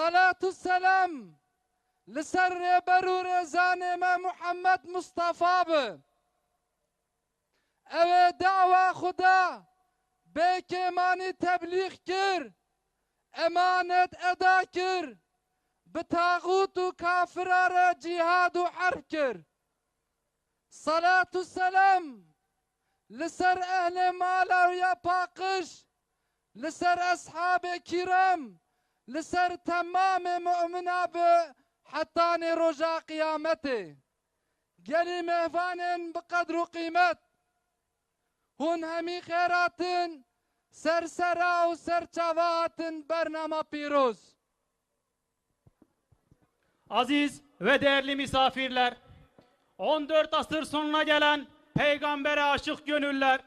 صلاة السلام لسر برور زانما محمد مصطفى به او دعوة خدا بكماني تبلیغ کر امانت ادا کر بتاغوت و کافرار جهاد و حرب کر صلاة السلام لسر اهل مالا و یا پاقش لسر اصحاب کرام لسر تمام مؤمنا به حتى رجا قيامته قلي مهفان بقدر وقيمت هون همي خيراتن سرسرا و سرچواتن برنامه پیروز. Aziz ve değerli misafirler, 14 asır sonuna gelen Peygamber'e aşık gönüller,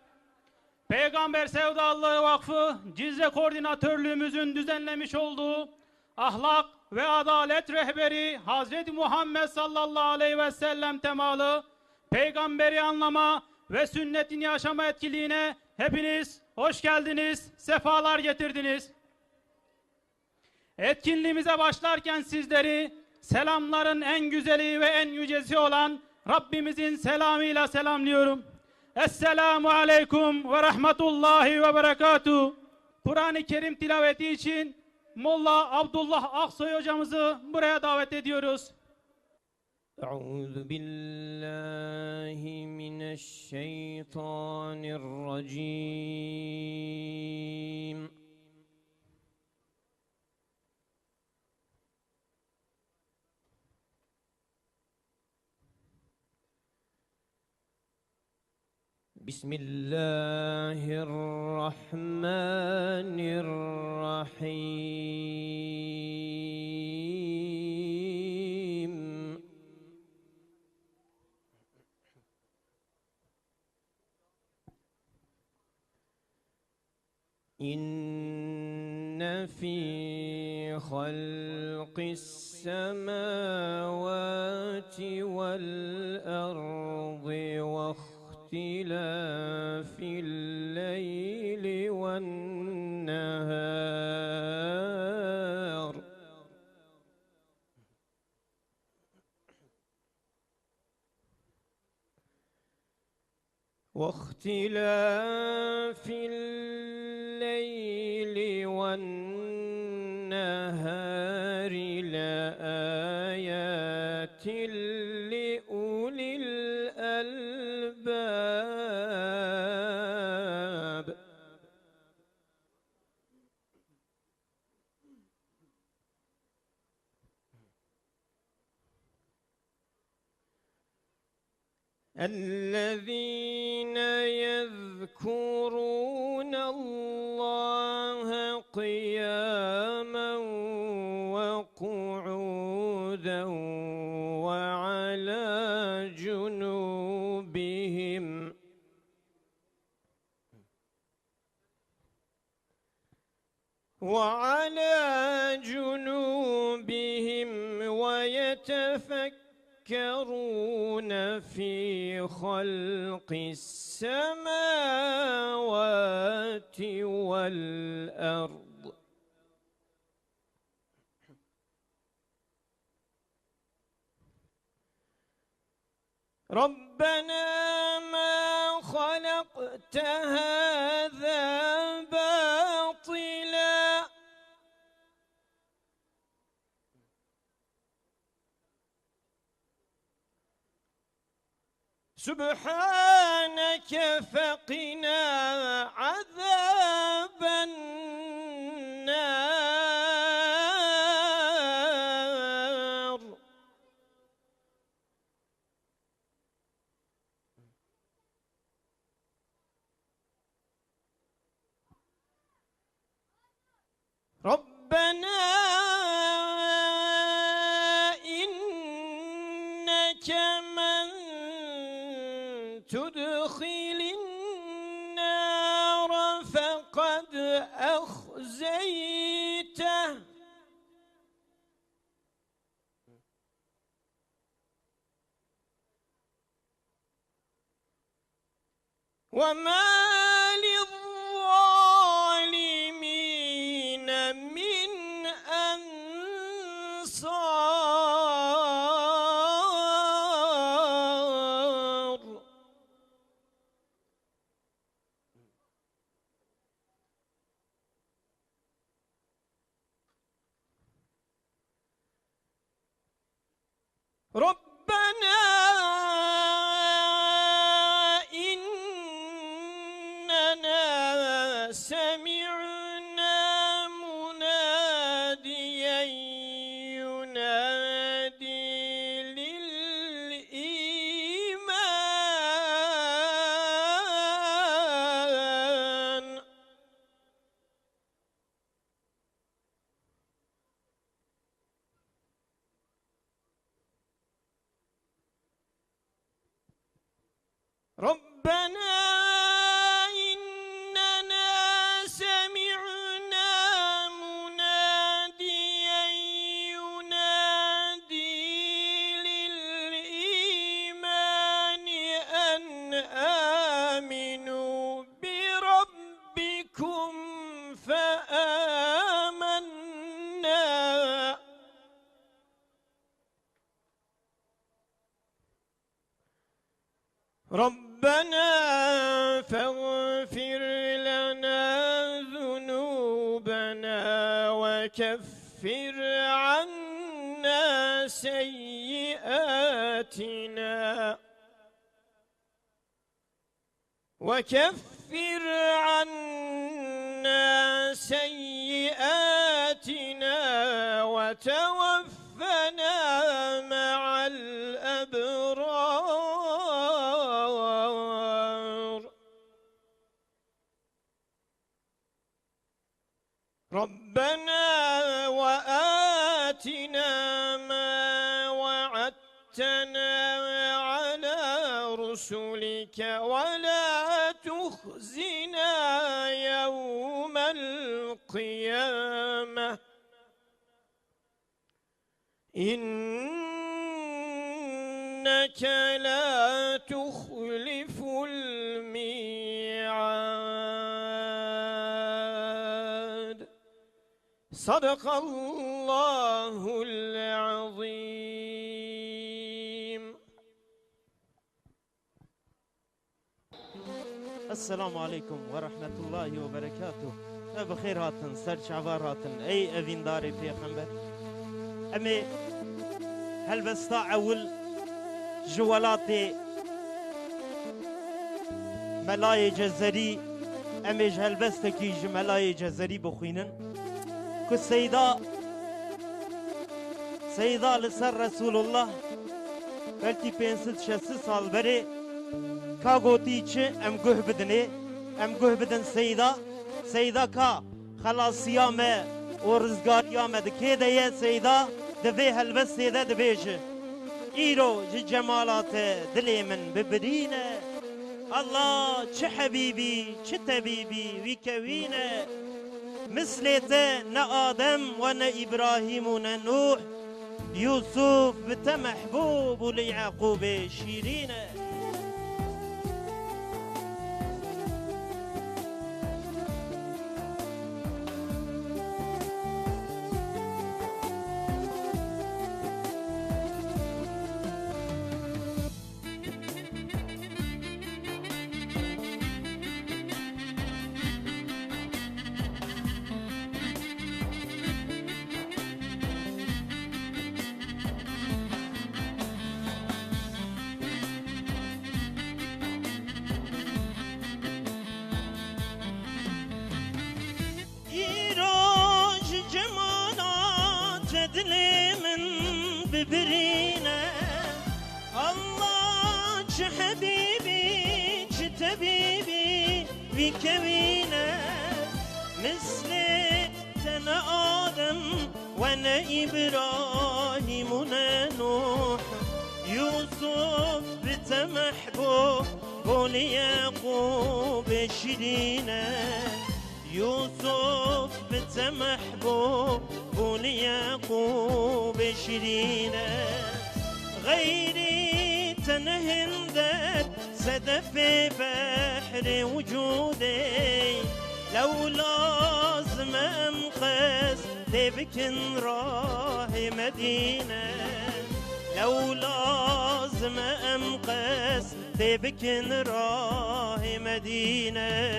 Peygamber Sevdalığı Vakfı Cizre Koordinatörlüğümüzün düzenlemiş olduğu ahlak ve adalet rehberi Hazreti Muhammed sallallahu aleyhi ve sellem temalı Peygamberi anlama ve sünnetini yaşama etkinliğine hepiniz hoş geldiniz, sefalar getirdiniz. Etkinliğimize başlarken sizleri selamların en güzeli ve en yücesi olan Rabbimizin selamıyla selamlıyorum. Esselamu aleyküm ve rahmetullahi ve berekatuhu. Kur'an-ı Kerim tilaveti için Molla Abdullah Aksoy hocamızı buraya davet ediyoruz. Euzu billahi mineşşeytanirracim. Bismillahirrahmanirrahim. İnne fî halqis semâvâti vel ardı ve اختلاف الليل والنهار واختلاف الليل والنهار لآيات لأولي الألباب. الذين يذكرون الله قياما وقعودا وعلى جنوبهم ويتفكرون في خلق السماوات والأرض. ربنا ما خلقت هذا باطلا سبحانك فقنا عذاب النار. ربنا إنك من تدخل النار فقد أخزيته وما للظالمين من أنصار. ربنا إننا سمعنا مناديا ينادي للإيمان ربنا إننا سمعنا مناديا ينادي للإيمان أن آمنوا بربكم فآمنا ربنا فاغفر لنا ذنوبنا وكفر عنا سيئاتنا وتوفنا مع الأبرار ربنا وآتنا ما وعدتنا على رسلك ولا تخزنا يوم القيامة إنك لا تخلف الميعاد صدق الله العظيم. السلام عليكم ورحمة الله وبركاته. بخير هاتن سر شعبار هاتن أي أفين داري في خنبر أمي هل بستعول جوالاتي ملاي جزري أمي هل بستكي ملاي جزري بخينن كالسيدة سيدة لسر رسول الله بلتي بينسد شسي سال بري كاغوتي چه ام گوه بدنه ام گوه بدن سیدا کا خلاصیامه و رزگاریامه دکه ده سیدا دوی هلبسته ده دبیشه ایرو جمالات دلی من ببرینه الله چه حبیبی چه طبیبی وی کوینه مثلته نه آدم و نه ابراهیم و نه نوح یوسف بته محبوب و لیعقوب شیرینه ببرينا الله چه حبيبي چه طبيبي بكوينا مثل تنا آدم وانا إبراهيم ونا نوح يوسف بتمحبوب قولي يعقوب شيرينا يوسف بتمحبوب قولي يعقوب شيرينا غيري تنهندت سدف بحر وجودي لو لازم أمقس تبكن راهي مدينة لو لازم أمقس تبكن راهي مدينة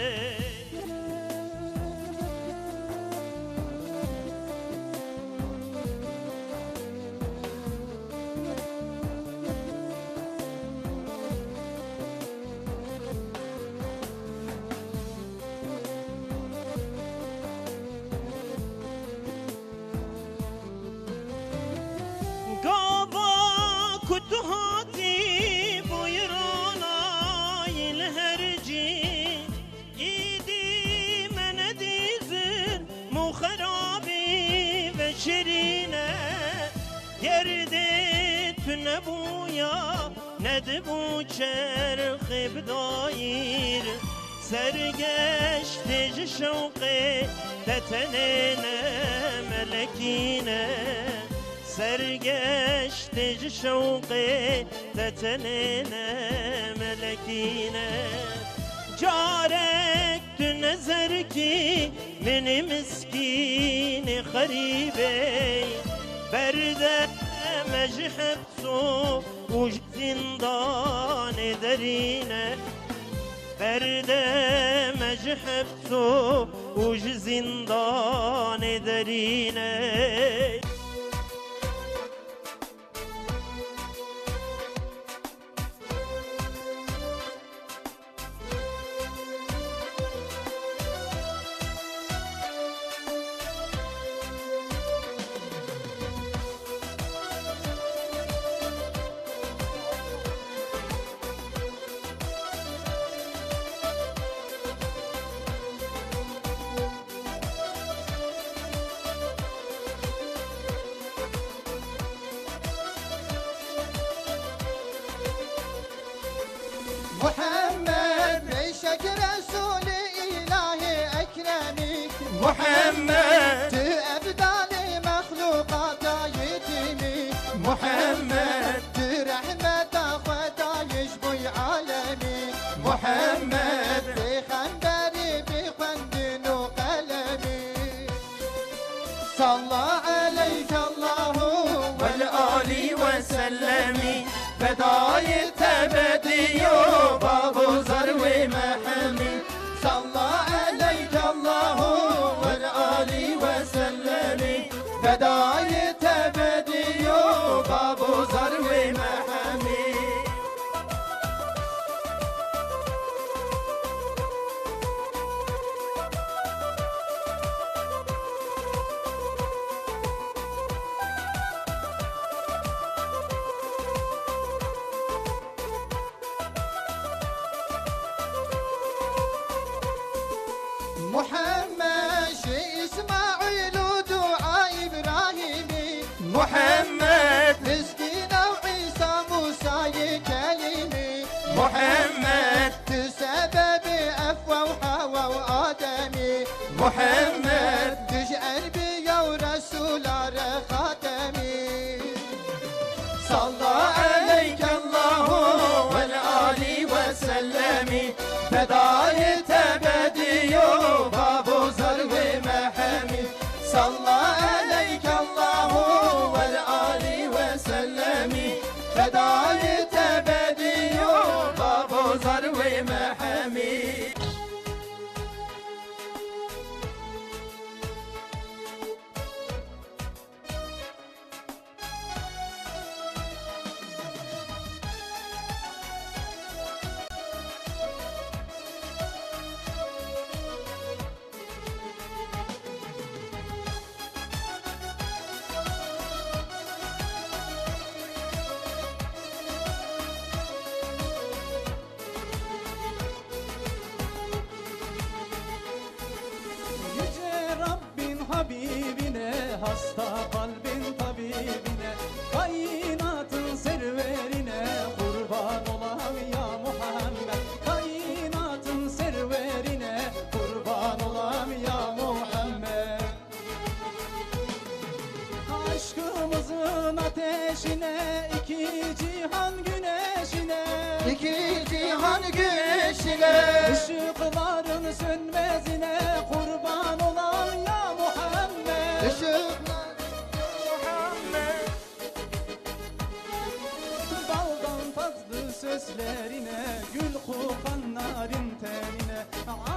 Derdi tüne buya nedi bu çerxi bidayir Sergeçti şevqi tetenine melekine Sergeçti şevqi tetenine melekine Carek dü nezer ki meni miskini garibe Berde mecheb su uj zindan derine Berde mecheb su uj zindan derine محمد ريشك رسول إلهي أكرمي محمد أبدال مخلوقات يتيمي محمد رحمة خدا يشبي عالمي محمد بخنبري بخندن وقلمي صلى عليك الله والآل وسلم فداي تبدي بابو زر ومحمي صلى عليك الله والآل وسلم فداي تبدي بابو زر ومحمي محمد شي إسماعيل ودعاء إبراهيمي محمد مسكين وعيسى موسى كلمي محمد تسبب أفوى وحوى وآدمي محمد تجعل بي ورسول خاتمي صلى عليك الله والآل وسلم فداي تبدي بابو زر ومحمي صلى عليك الله والآل وسلم فداي تبدي بابو زر ومحمي Yüce Rabbin Habibine, hasta kalbin tabibine, kainatın serverine kurban olam ya Muhammed. Kainatın serverine kurban olam ya Muhammed. Aşkımızın ateşine, iki cihan güneşine, İki cihan güneşine ışıkların sönmezine kurban olan ya Muhammed. Işıklar Baldan tatlı sözlerine, gül kokan narin tenine,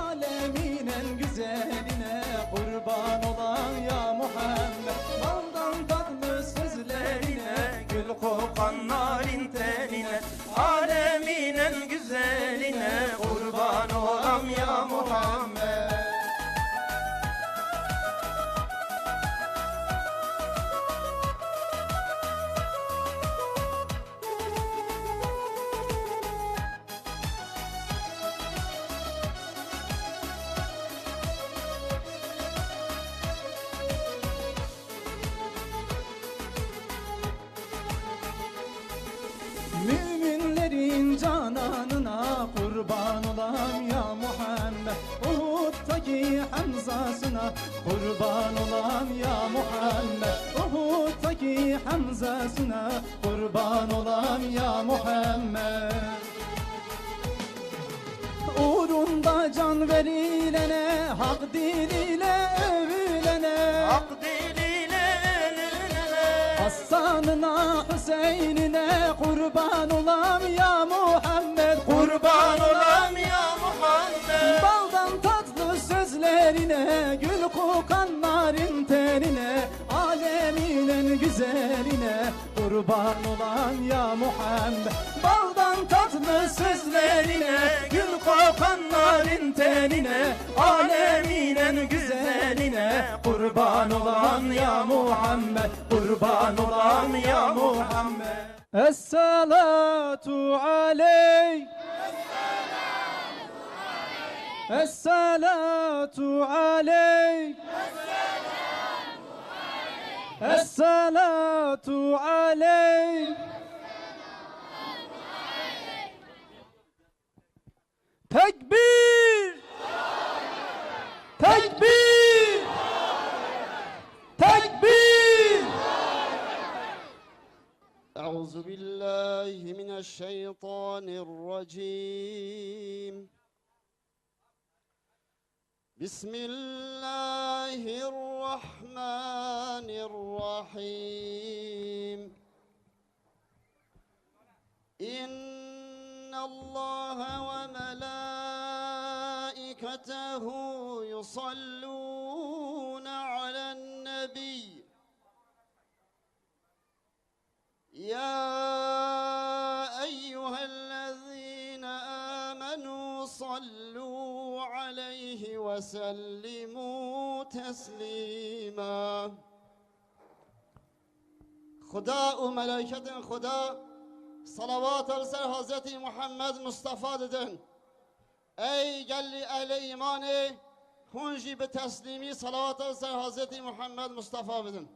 alemin en güzeline kurban olan ya Muhammed. Baldan tatlı sözlerine, gül kokan narin tenine, alemin en güzeline kurban olam ya Muhammed. Uhud'daki Hamzasına kurban olam ya Muhammed. Uhud'daki Hamzasına kurban olam ya Muhammed. Uğrunda can verilene, hak diliyle övülene, Hak diliyle ölülene, Hasan'ına Hüseyin'ine kurban olam ya Muhammed. kurban olam ya Muhammed. Baldan tatlı sözlerine, gül kokan narin tenine, alemin en güzeline kurban olan ya Muhammed. Baldan tatlı sözlerine, gül kokan narin tenine, alemin en güzeline kurban olan ya Muhammed. Kurban olan ya Muhammed. Es-salatu aleyk, Es-salatu aleyk, Es-salatu aleyk. Tekbir! Tekbir! Tekbir! أعوذ بالله من الشيطان الرجيم بسم الله الرحمن الرحيم إن الله وملائكته يصلون على النبي يا أيها الذين آمنوا صلوا عليه وسلموا تسليما. خدا و ملائکت خدا صلوات سر حضرت محمد مصطفی دادن. ای گلی اهل ایمان هونجی به تسلیمی صلوات سر حضرت محمد مصطفی بدن.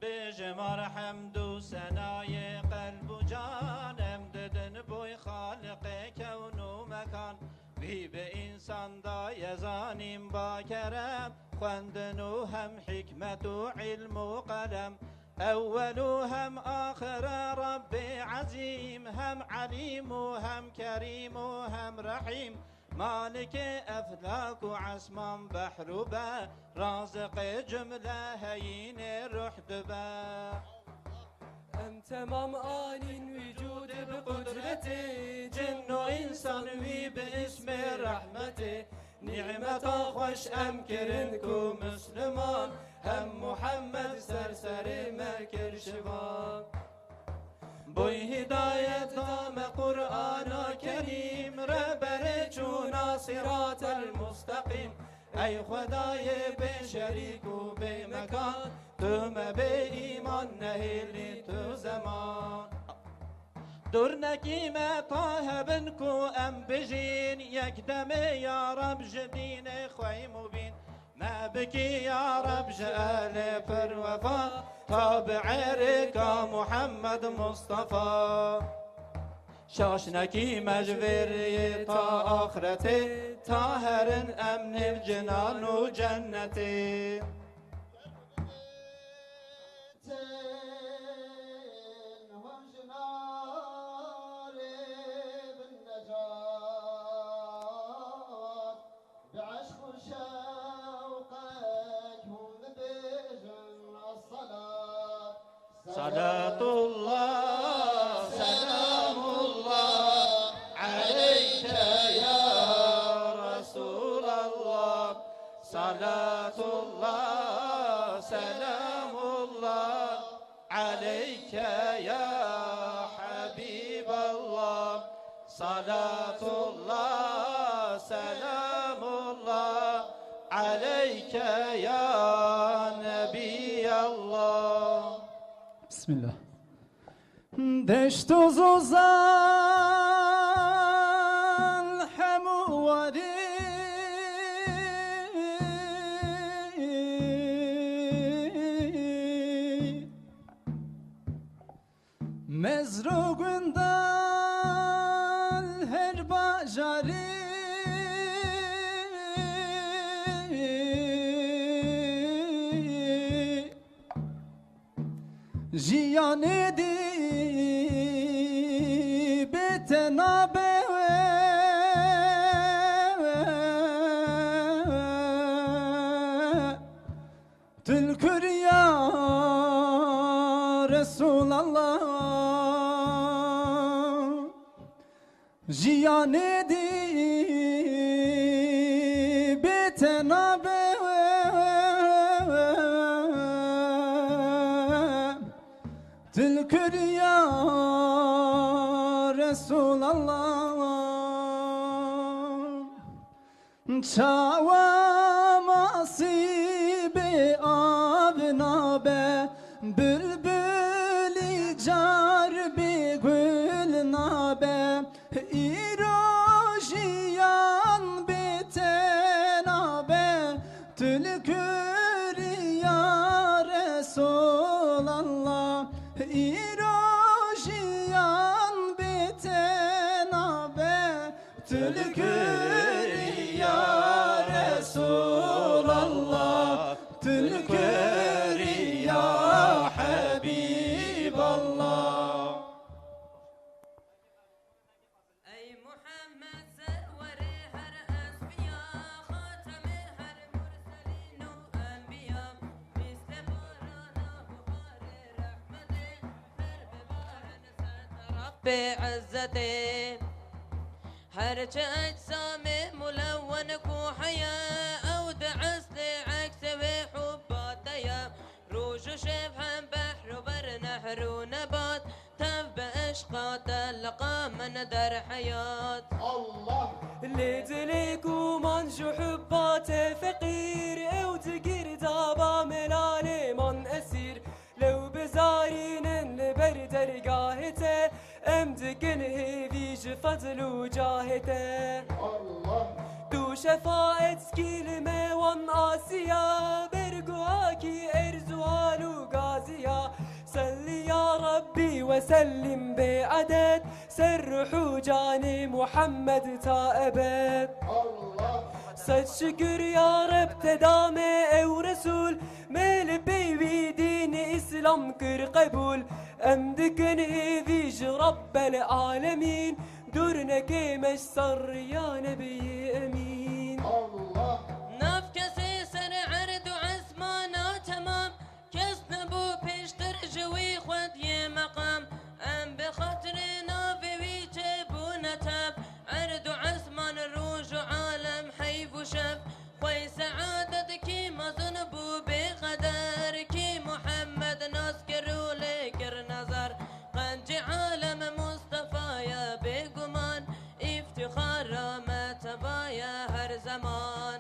بجمار حمد و ثنای قلب و جانم ددن بوی خالق کون و مکان وی به انسان دا یزانیم با کرم خواندن و هم حکمت و علم و قلم اول و هم آخر رب عظیم هم علیم و هم کریم و هم رحیم مالک افلاک و عصمان بحر و بر رازق جمله هین رحد بر هم تمام آنین وجود بقدرت جن و انسان وی به اسم رحمت نعمت خوش ام کرن کو مسلمان هم محمد سرسر مکر شوان بوی هدایت نام قرآن کریم ربر چون صراط المستقیم ای خدای به شریک و به مکان تو به ایمان نهیلی تو زمان دور نکیم طه بن کو ام بجین یک دم یا رب جدین خوی مبین ما بکی یا رب جعل پر وفا تابع رکا محمد مصطفى شاشنکی مجوری تا آخرت طاهر امن جنان و جنتی صلاة الله سلام الله عليك يا رسول الله صلاة الله سلام الله عليك يا حبيب الله صلاة الله سلام الله عليك يا نبي الله Bismillah. Deşt uzuzan hemuvari mezrugundan her bajari جیانی دی بتنابه تذكر يا رسول الله جیانی دی بتنابه تذكر يا رسول الله چاوا مصيبي أبنابه بلبلي جار بقول نابه إيروجيان بتنابه تذكر يا رسول الله إيروجيان بتنابه تذكر يا رسول الله تذكر يا حبيب الله أي محمد سرور هر أسفياء خاتم هر مرسلين وأنبياء مثل قرانا بخار رحمته هر ببارن ستر رب عزته هرچ أجسام ملون كوحيا أو دعس لعكس وحباتيا روج وشبه بحر وبر نهر ونبات تف بأشقات اللقى من در حياة الله ليدليك ومن شو حباته فقير أو تقير دابا ملالي من أسير لو بزارين لبر درقاهته أمدقنه فيج فضل وجاهته الله دو شفاعت كلمة وان آسيا برقواكي إرزوال وقازيا صلي يا ربي وسلم بعدد سرح جاني محمد تائبت الله صد شكر يا رب تدامي او رسول ميل بيبي دين اسلام كر قبول امدكن فيج رب العالمين دورنا كيمش صر يا نبي امين الله نفكسي سر عرض وعزمانا تمام كس نبو بيشتر جوي خود يه مقام ام بخاطرنا في ويجبو نتاب عرض وعزمان روج وعالم حيف وشف خوي سعادتك ما ذنبو بقدرك محمد نذكر لكر نظر قنج عالم مصطفى يا بقمان افتخار ما تبايا هر زمان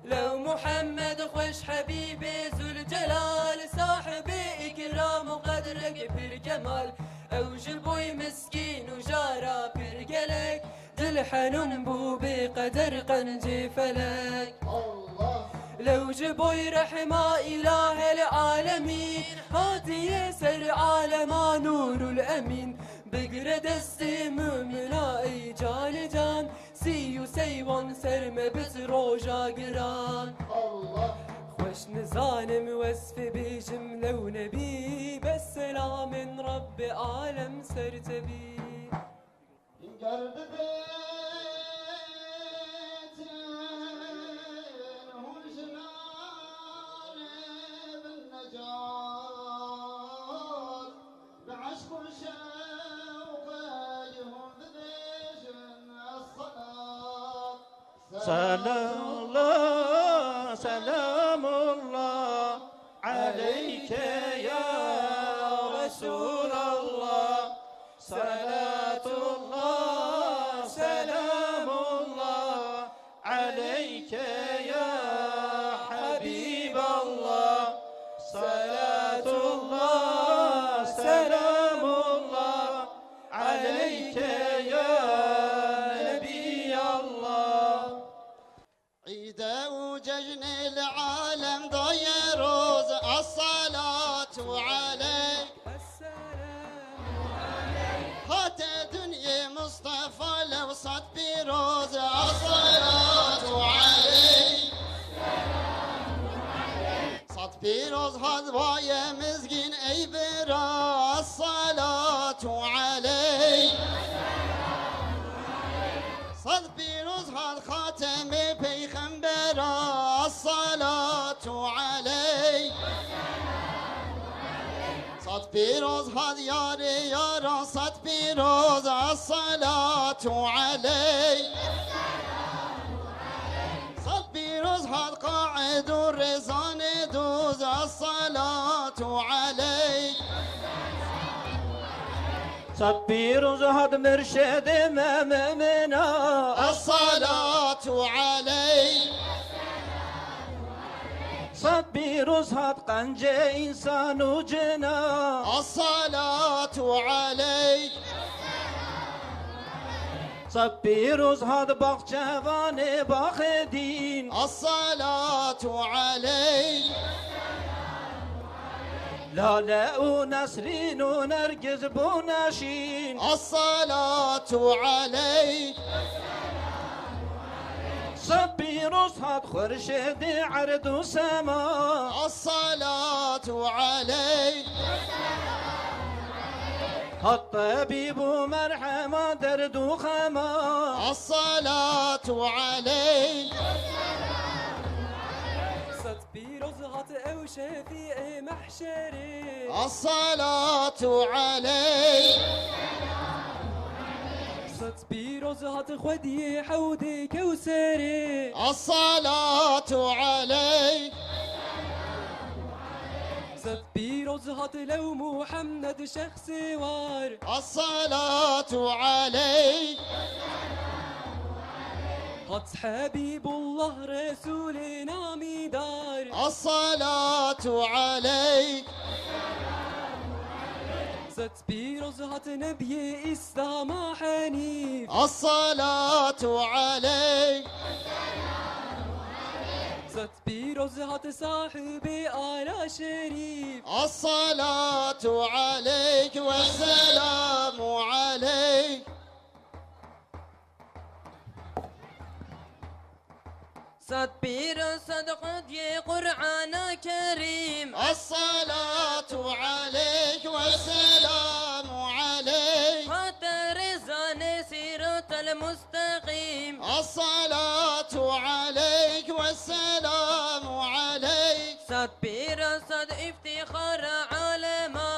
لو محمد خوش حبيبي ذو الجلال صاحب إكرام وقدرك بالجمال أوجبوي مسكين وجارة برجلك دل حنون بو بقدر قنجي فلك الله لو جبوي رحمة إله العالمين هادي يسر عالما نور الأمين بقرا دستي مؤمنا أي جان سيو سيوان سرم بتروجا قران الله خوش نزانم وصف بيجم لو نبي بالسلام من رب عالم سرتبي قلب بيت هم جنار بالنجاة بعشق وشوق يهم ببيجن الصلاة سلام الله سلام الله عليك يا رسول الله صلاة الله سلام الله عليك يا حبيب الله صلاة الله سلام الله عليك يا نبي الله عيد وججن العالم ضي روز الصلاة عليك هات دنيا مصطفى لو صد بروز الصلاة عليك صد بروز هذا يا مزقين أي صد پیروز هاد یار یاران صد پیروز الصلاة علی صد پیروز هاد قاعد و رزان دوز الصلاة علی صد پیروز هاد مرشد ممنا الصلاة علی صد پیروز هاد قنج انسان و جنا الصلاة علی صد پیروز هاد باغچوان باغ دین الصلاة علی لاله و نسرین و نرگز بونشین الصلاة علی صد پیروز هاد خورشید عرض و سما الصلاة علی هاد طبیب و مرحمه درد و خما الصلاة علی صد پیروز هات او شفیع محشری الصلاة علی صد پیروز هات خودی حوض کوثری الصلاة علی صد پیروز هات لو محمد شخص وار الصلاة علی هات حبيب الله رسولنا مدار الصلاة علی صد پیروز هات نبی اسلام حنیف الصلاة علی صد پیروز هات صاحب آل شریف الصلاة عليك والسلام عليك صد پیروز صد قدی قرآن کریم الصلاة عليك والسلام عليك هات رزان صراط المستقيم الصلاة عليك والسلام عليك صد پیروز صد افتخار عالما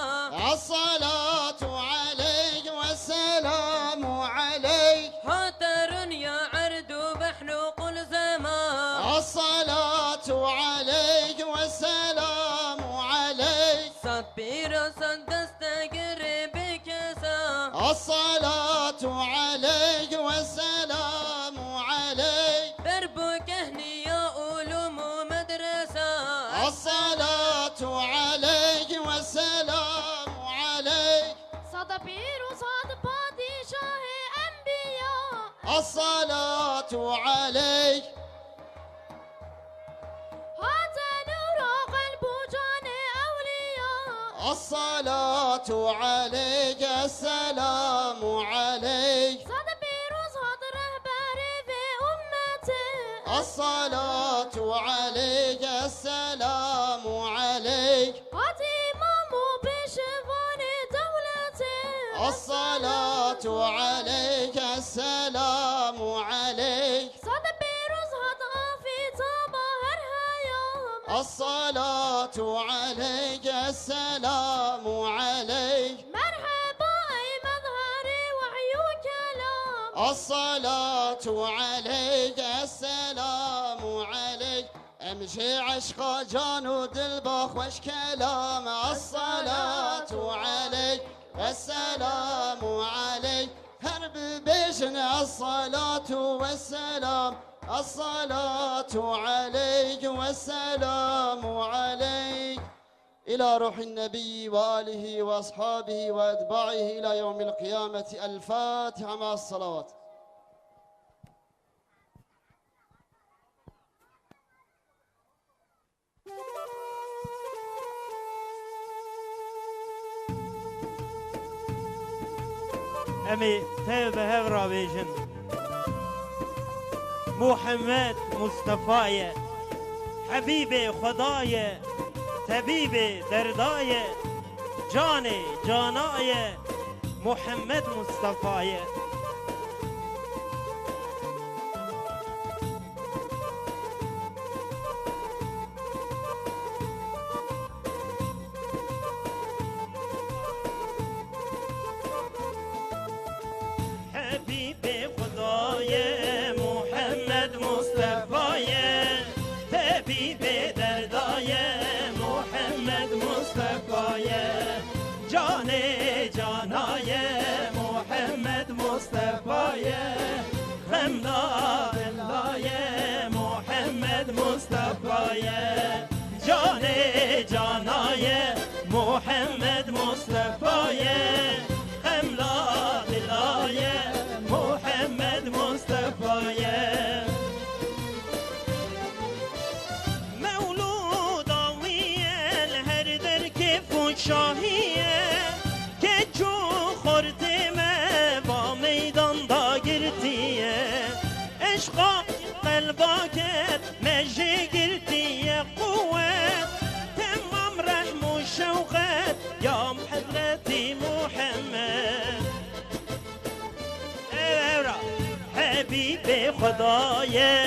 الصلاة عليك والسلام عليك هات رنيا عرض بحلق الزمان الصلاة عليك والسلام عليك صد پیروز صد دستگیر بکسا الصلاة عليك والسلام عليك درب كهني يا علوم مدرسة الصلاة عليك والسلام عليك صد پیروز هات پادشاه انبیا الصلاة عليك هات نور قلب جان اولیا الصلاة عليك السلام عليك صد پیروز هات رهبر في امته الصلاة عليك السلام عليك هات امام بشوان دولته الصلاة عليك السلام عليك صد پیروز هات آفیتاب هر هیام الصلاة عليك السلام عليك مرحبا ای مظهر وحی و کلام الصلاة عليك السلام عليك امشي عشق جان ودل خوش كلام الصلاة عليك السلام عليك هرب بيشن الصلاة والسلام الصلاة عليك والسلام عليك إلى روح النبي وآله وأصحابه وأتباعه إلى يوم القيامة الفاتحة مع الصلوات امي تيب هفرا بيجن محمد مصطفى حبيبي خداي طبيبي درداي جاني جاناي محمد مصطفى مصطفی جان جانای محمد مصطفی خملا دلای محمد مصطفی مولود آویل هر در کف شاهیه که جو خورتمه با میدان دا گرتیه عشقا قلباکت مجی گرتیه قوت تمام رحم و شوقت یا حضرتی محمد ایورا حبیب خدای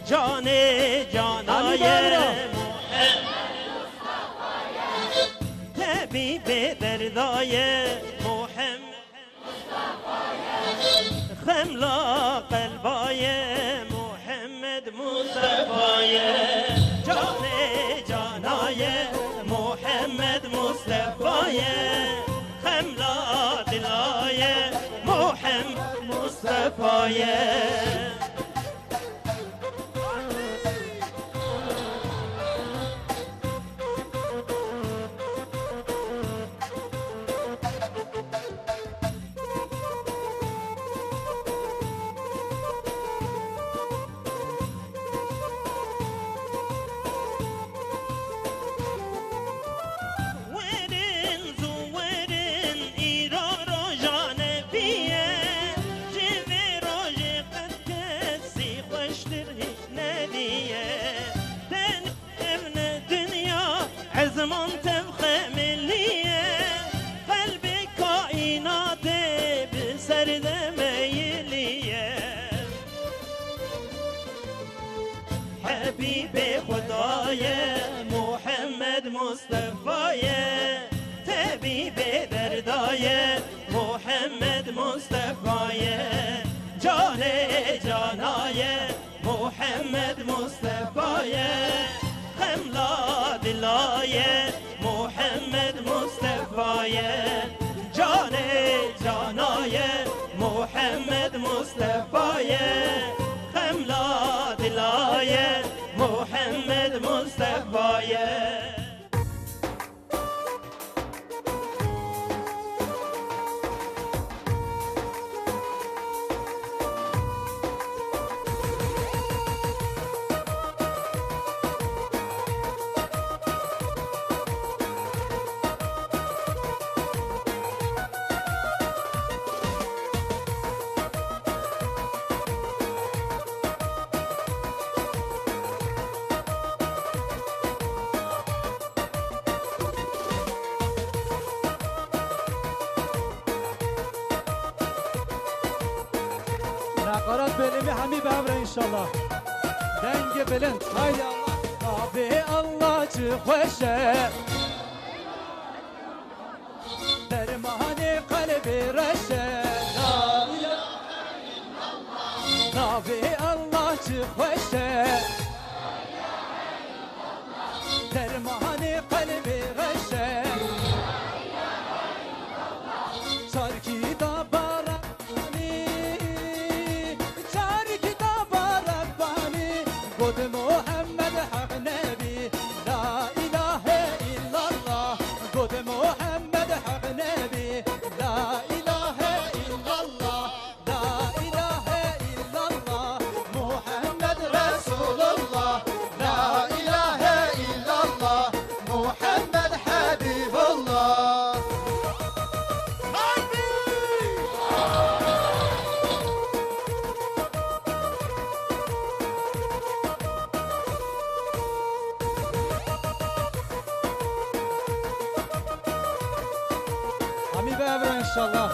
جان جانای حبیب دردای محمد خملا قلبای محمد مصطفی جان جانای محمد مصطفی خملا دلای محمد مصطفی زمان تبخه ملیه قلب کائنات به سرد میلیه حبیب خدای محمد مصطفی طبیب دردای محمد مصطفی جان جانای محمد مصطفی خملا دلای محمد مصطفی جان جانای محمد مصطفی خملا دلای محمد مصطفی نقارات بلimi hami bevre inşallah. Denge belin. Haydi Allah. Abi Allah çıkhoşe. Dermani kalbi reşe. La ilahe illallah. Abi Allah çıkhoşe. Dermani kalbi reşe. Sarki da محمد حق نبی لا اله الا الله گفت محمد حق نبی لا اله الا الله لا اله الا الله محمد رسول الله لا اله الا الله محمد حبیب الله İnşallah.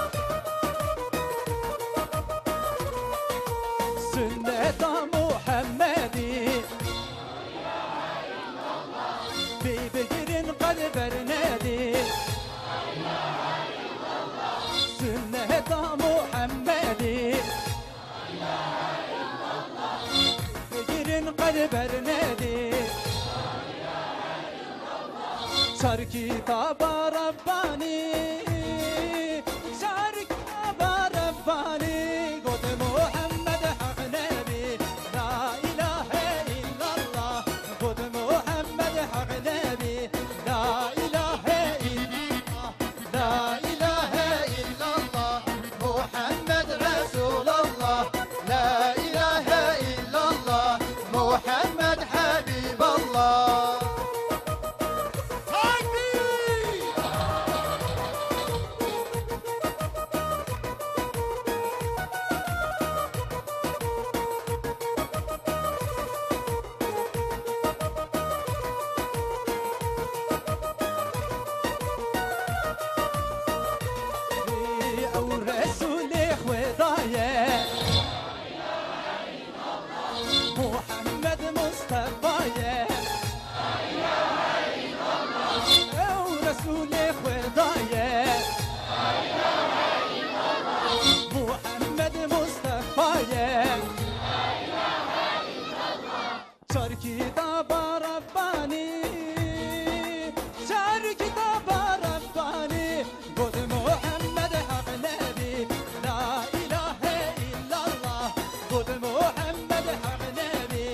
Sünnet-i Muhammedi Bibigirin kalber nedi Sünnet-i Muhammedi Bibigirin kalber nedi Çar kitaba Rabbani Çar kitaba Rabbani Gode Muhammed hak nebi kitaba Rabbani Çar kitaba Rabbani God Muhammed hak nebi La ilahe illallah God Muhammed hak nebi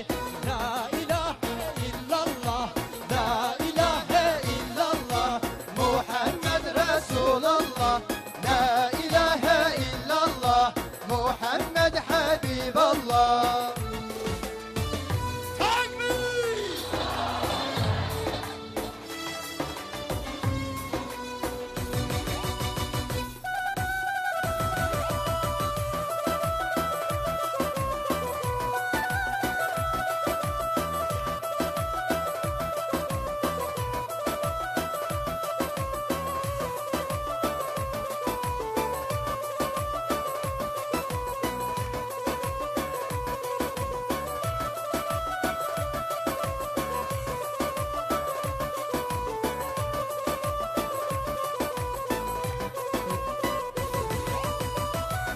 La ilahe illallah La ilahe illallah Muhammed Resulallah La ilahe illallah Muhammed Habiballah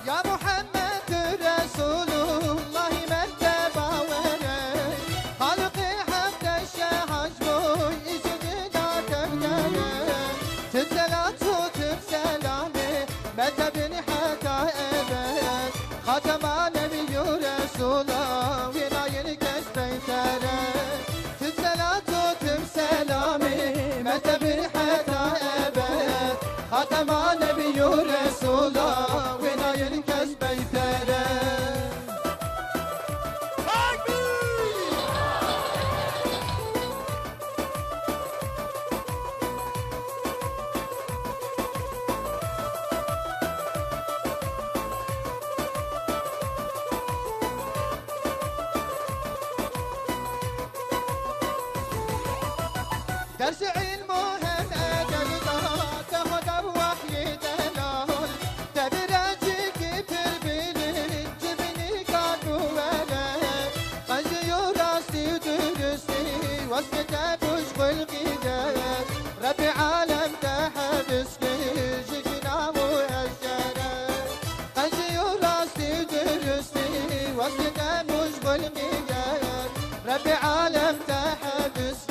Ya Muhammed Resulullah merteba verey Halkı hamde şehaj boy izini tevgeye Tüm selatu tüm selami mezhebini hata evet Hatema nebiyyü Resulullah vilayeni kesbeytere Tüm selatu tüm selami mezhebini hata evet Hatema nebiyyü Resulullah vilayeni kesbeytere درس علمه هم أدلنا تاخد بوحي دلال تبرجي كتر بلين جبني كانوا ولا قنجي يراسي ودرسي واسكت بشغل غيدات ربي عالم تحبسكي جينا مهجرة قنجي يراسي ودرسي واسكت بشغل غيدات ربي عالم تحبسكي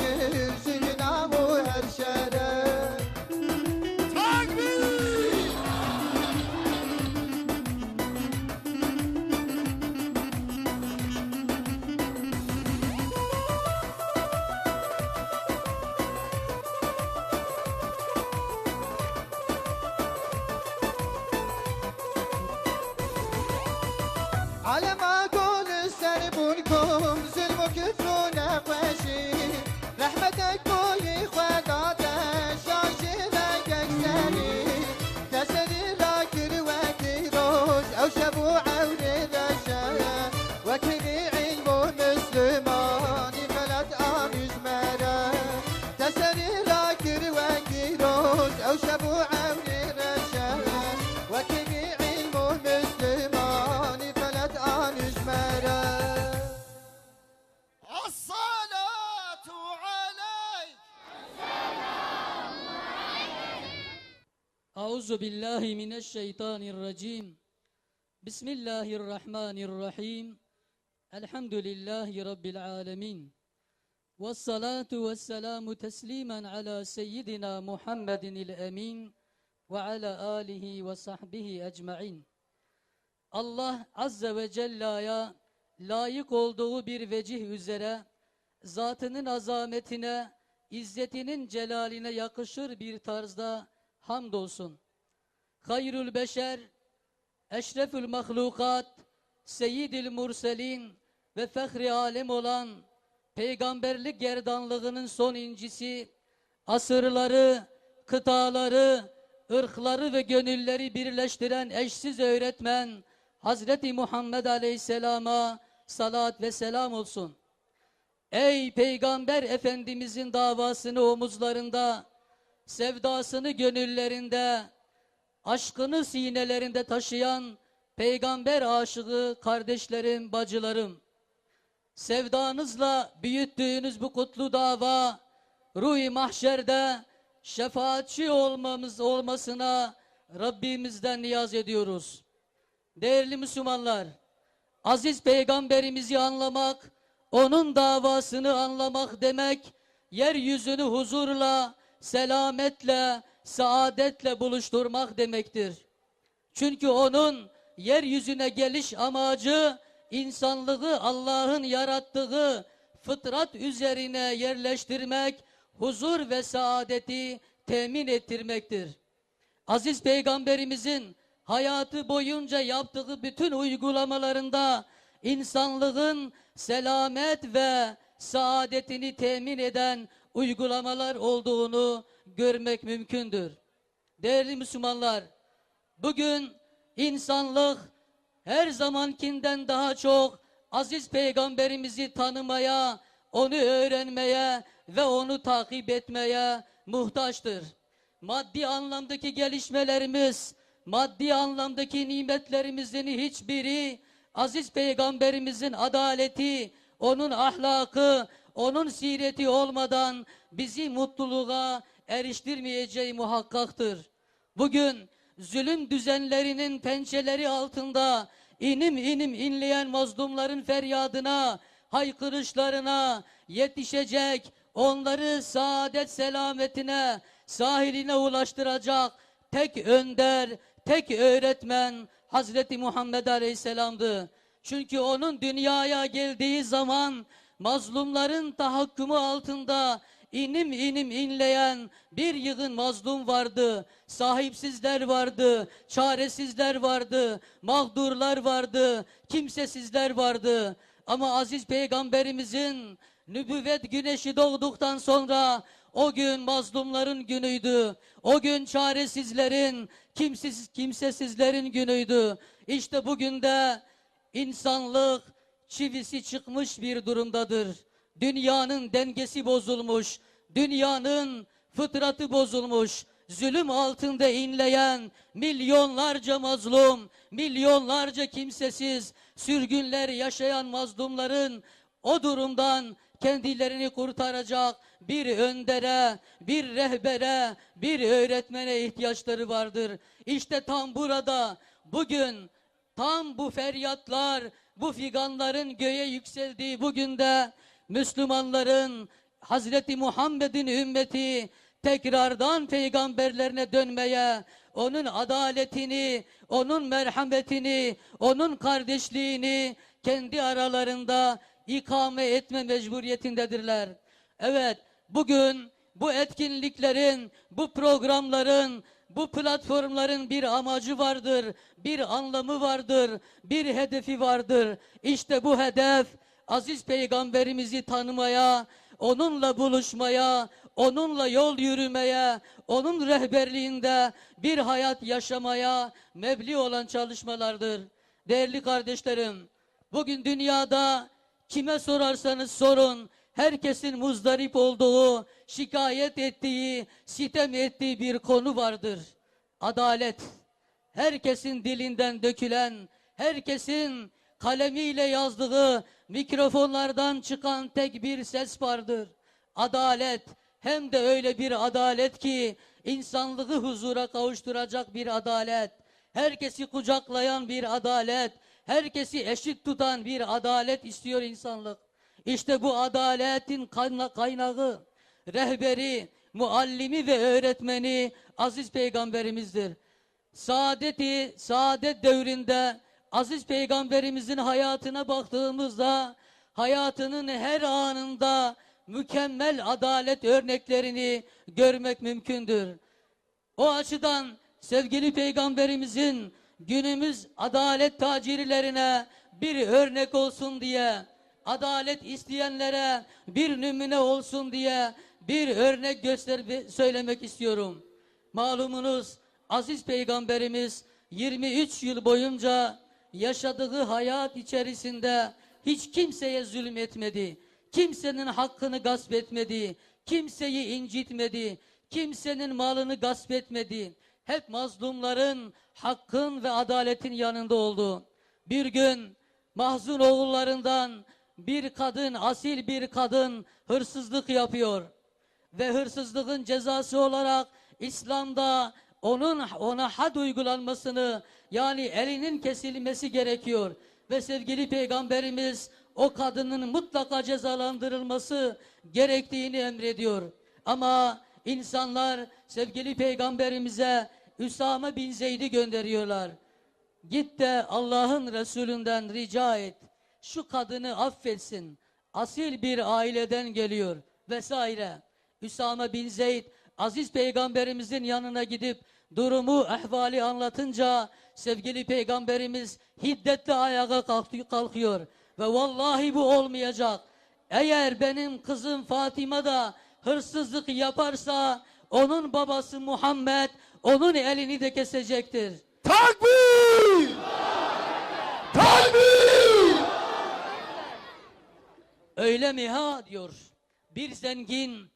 على ما أقول سربونكم ظلم وكفر نقاشي رحمتك بوي خداتا شاشي لك أكساني تسري راكر وكيروز أو شبوع أو ردشا وكبي علمه مسلمان فلت آمش مرا تسري راكر وكيروز أو شبوع أو ردشا وكبي علمه مسلمان فلت آمش مرا الصلاة عليك أعوذ بالله من الشيطان الرجيم بسم الله الرحمن الرحيم الحمد لله رب العالمين والصلاة والسلام تسليما على سيدنا محمد الأمين وعلى آله وصحبه أجمعين. Allah Azze ve Celle'ye layık olduğu bir vecih üzere zatının azametine, izzetinin celaline yakışır bir tarzda hamdolsun. Hayrül beşer, eşrefül mahlukat, seyyidil murselin ve fehri alem olan peygamberlik gerdanlığının son incisi, asırları, kıtaları, ırkları ve gönülleri birleştiren eşsiz öğretmen Hazreti Muhammed Aleyhisselam'a salat ve selam olsun. Ey Peygamber Efendimizin davasını omuzlarında, sevdasını gönüllerinde, aşkını sinelerinde taşıyan peygamber aşığı kardeşlerim, bacılarım. Sevdanızla büyüttüğünüz bu kutlu dava, ruh-i mahşerde şefaatçi olmasına Rabbimizden niyaz ediyoruz. Değerli Müslümanlar, aziz peygamberimizi anlamak, onun davasını anlamak demek, yeryüzünü huzurla, selametle, saadetle buluşturmak demektir. Çünkü onun yeryüzüne geliş amacı, insanlığı Allah'ın yarattığı fıtrat üzerine yerleştirmek, huzur ve saadeti temin ettirmektir. Aziz Peygamberimizin hayatı boyunca yaptığı bütün uygulamalarında insanlığın selamet ve saadetini temin eden uygulamalar olduğunu görmek mümkündür. Değerli Müslümanlar, bugün insanlık her zamankinden daha çok aziz Peygamberimizi tanımaya, onu öğrenmeye ve onu takip etmeye muhtaçtır. Maddi anlamdaki gelişmelerimiz, maddi anlamdaki nimetlerimizin hiçbiri aziz Peygamberimizin adaleti, onun ahlakı, onun sireti olmadan bizi mutluluğa eriştirmeyeceği muhakkaktır. Bugün zulüm düzenlerinin pençeleri altında inim inim inleyen mazlumların feryadına, haykırışlarına yetişecek, onları saadet selametine, sahiline ulaştıracak tek önder, tek öğretmen Hazreti Muhammed Aleyhisselam'dı. Çünkü onun dünyaya geldiği zaman mazlumların tahakkümü altında inim inim inleyen bir yığın mazlum vardı. Sahipsizler vardı, çaresizler vardı, mağdurlar vardı, kimsesizler vardı. Ama aziz Peygamberimizin nübüvvet güneşi doğduktan sonra o gün mazlumların günüydü. O gün çaresizlerin, kimsesizlerin günüydü. İşte bugün de insanlık çivisi çıkmış bir durumdadır. Dünyanın dengesi bozulmuş, dünyanın fıtratı bozulmuş, zulüm altında inleyen milyonlarca mazlum, milyonlarca kimsesiz, sürgünler yaşayan mazlumların o durumdan kendilerini kurtaracak bir öndere, bir rehbere, bir öğretmene ihtiyaçları vardır. İşte tam burada, bugün, tam bu feryatlar, bu figanların göğe yükseldiği bugün de Müslümanların, Hazreti Muhammed'in ümmeti tekrardan peygamberlerine dönmeye, onun adaletini, onun merhametini, onun kardeşliğini kendi aralarında ikame etme mecburiyetindedirler. Evet, bugün bu etkinliklerin, bu programların, bu platformların bir amacı vardır, bir anlamı vardır, bir hedefi vardır. İşte bu hedef, aziz Peygamberimizi tanımaya, onunla buluşmaya, onunla yol yürümeye, onun rehberliğinde bir hayat yaşamaya mebni olan çalışmalardır. Değerli kardeşlerim, bugün dünyada kime sorarsanız sorun, herkesin muzdarip olduğu, şikayet ettiği, sitem ettiği bir konu vardır. Adalet. Herkesin dilinden dökülen, herkesin kalemiyle yazdığı, mikrofonlardan çıkan tek bir ses vardır. Adalet. Hem de öyle bir adalet ki insanlığı huzura kavuşturacak bir adalet. Herkesi kucaklayan bir adalet. Herkesi eşit tutan bir adalet istiyor insanlık. İşte bu adaletin kaynağı, rehberi, muallimi ve öğretmeni aziz Peygamberimizdir. Saadet devrinde aziz Peygamberimizin hayatına baktığımızda hayatının her anında mükemmel adalet örneklerini görmek mümkündür. O açıdan sevgili Peygamberimizin günümüz adalet tacirlerine bir örnek olsun diye, adalet isteyenlere bir numune olsun diye bir örnek söylemek istiyorum. Malumunuz aziz Peygamberimiz 23 yıl boyunca yaşadığı hayat içerisinde hiç kimseye zulmetmedi. Kimsenin hakkını gasp etmedi. Kimseyi incitmedi. Kimsenin malını gasp etmedi. Hep mazlumların, hakkın ve adaletin yanında oldu. Bir gün Mahzun oğullarından bir kadın, asil bir kadın hırsızlık yapıyor. Ve hırsızlığın cezası olarak İslam'da ona had uygulanmasını, yani elinin kesilmesi gerekiyor. Ve sevgili Peygamberimiz o kadının mutlaka cezalandırılması gerektiğini emrediyor. Ama insanlar sevgili peygamberimize Üsame bin Zeyd'i gönderiyorlar. Git de Allah'ın Resulünden rica et. Şu kadını affetsin. Asil bir aileden geliyor vesaire. Üsame bin Zeyd aziz peygamberimizin yanına gidip durumu, ahvali anlatınca sevgili peygamberimiz hiddetle ayağa kalkıyor. Ve vallahi bu olmayacak. Eğer benim kızım Fatıma da hırsızlık yaparsa onun babası Muhammed onun elini de kesecektir. Takbir! Takbir! Öyle mi ha diyor. Bir zengin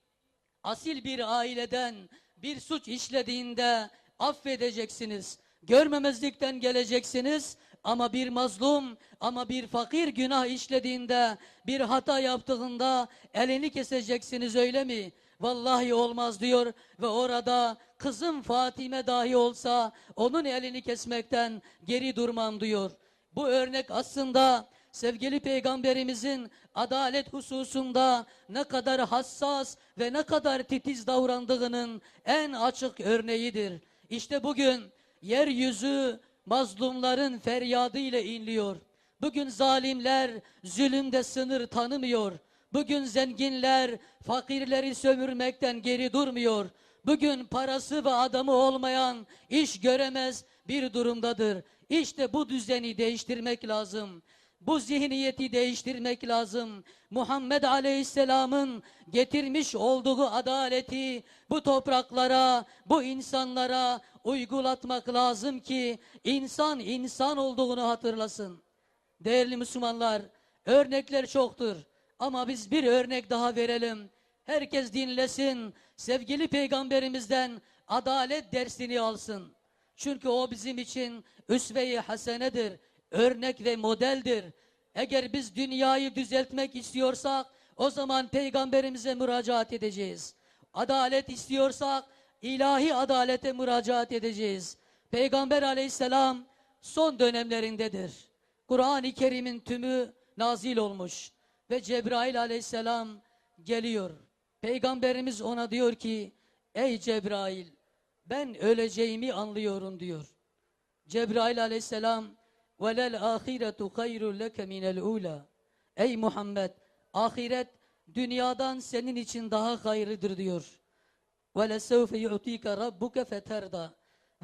asil bir aileden bir suç işlediğinde affedeceksiniz. Görmemezlikten geleceksiniz. Ama bir mazlum, ama bir fakir günah işlediğinde, bir hata yaptığında elini keseceksiniz, öyle mi? Vallahi olmaz diyor ve orada kızım Fatime dahi olsa onun elini kesmekten geri durmam diyor. Bu örnek aslında sevgili peygamberimizin adalet hususunda ne kadar hassas ve ne kadar titiz davrandığının en açık örneğidir. İşte bugün yeryüzü mazlumların feryadı ile inliyor. Bugün zalimler zulümde sınır tanımıyor. Bugün zenginler fakirleri sömürmekten geri durmuyor. Bugün parası ve adamı olmayan iş göremez bir durumdadır. İşte bu düzeni değiştirmek lazım. Bu zihniyeti değiştirmek lazım. Muhammed Aleyhisselam'ın getirmiş olduğu adaleti bu topraklara, bu insanlara uygulatmak lazım ki insan insan olduğunu hatırlasın. Değerli Müslümanlar, örnekler çoktur ama biz bir örnek daha verelim. Herkes dinlesin, sevgili peygamberimizden adalet dersini alsın. Çünkü o bizim için üsve-i hasenedir, örnek ve modeldir. Eğer biz dünyayı düzeltmek istiyorsak o zaman peygamberimize müracaat edeceğiz. Adalet istiyorsak ilahi adalete müracaat edeceğiz. Peygamber aleyhisselam son dönemlerindedir. Kur'an-ı Kerim'in tümü nazil olmuş ve Cebrail aleyhisselam geliyor. Peygamberimiz ona diyor ki ey Cebrail ben öleceğimi anlıyorum diyor. Cebrail aleyhisselam وَلَلْ آخِرَةُ خَيْرٌ لَكَ مِنَ الْعُولَى Ey Muhammed ahiret dünyadan senin için daha hayırlıdır diyor. وَلَسَوْفَ يُعْتِيكَ رَبُّكَ فَتَرْضَى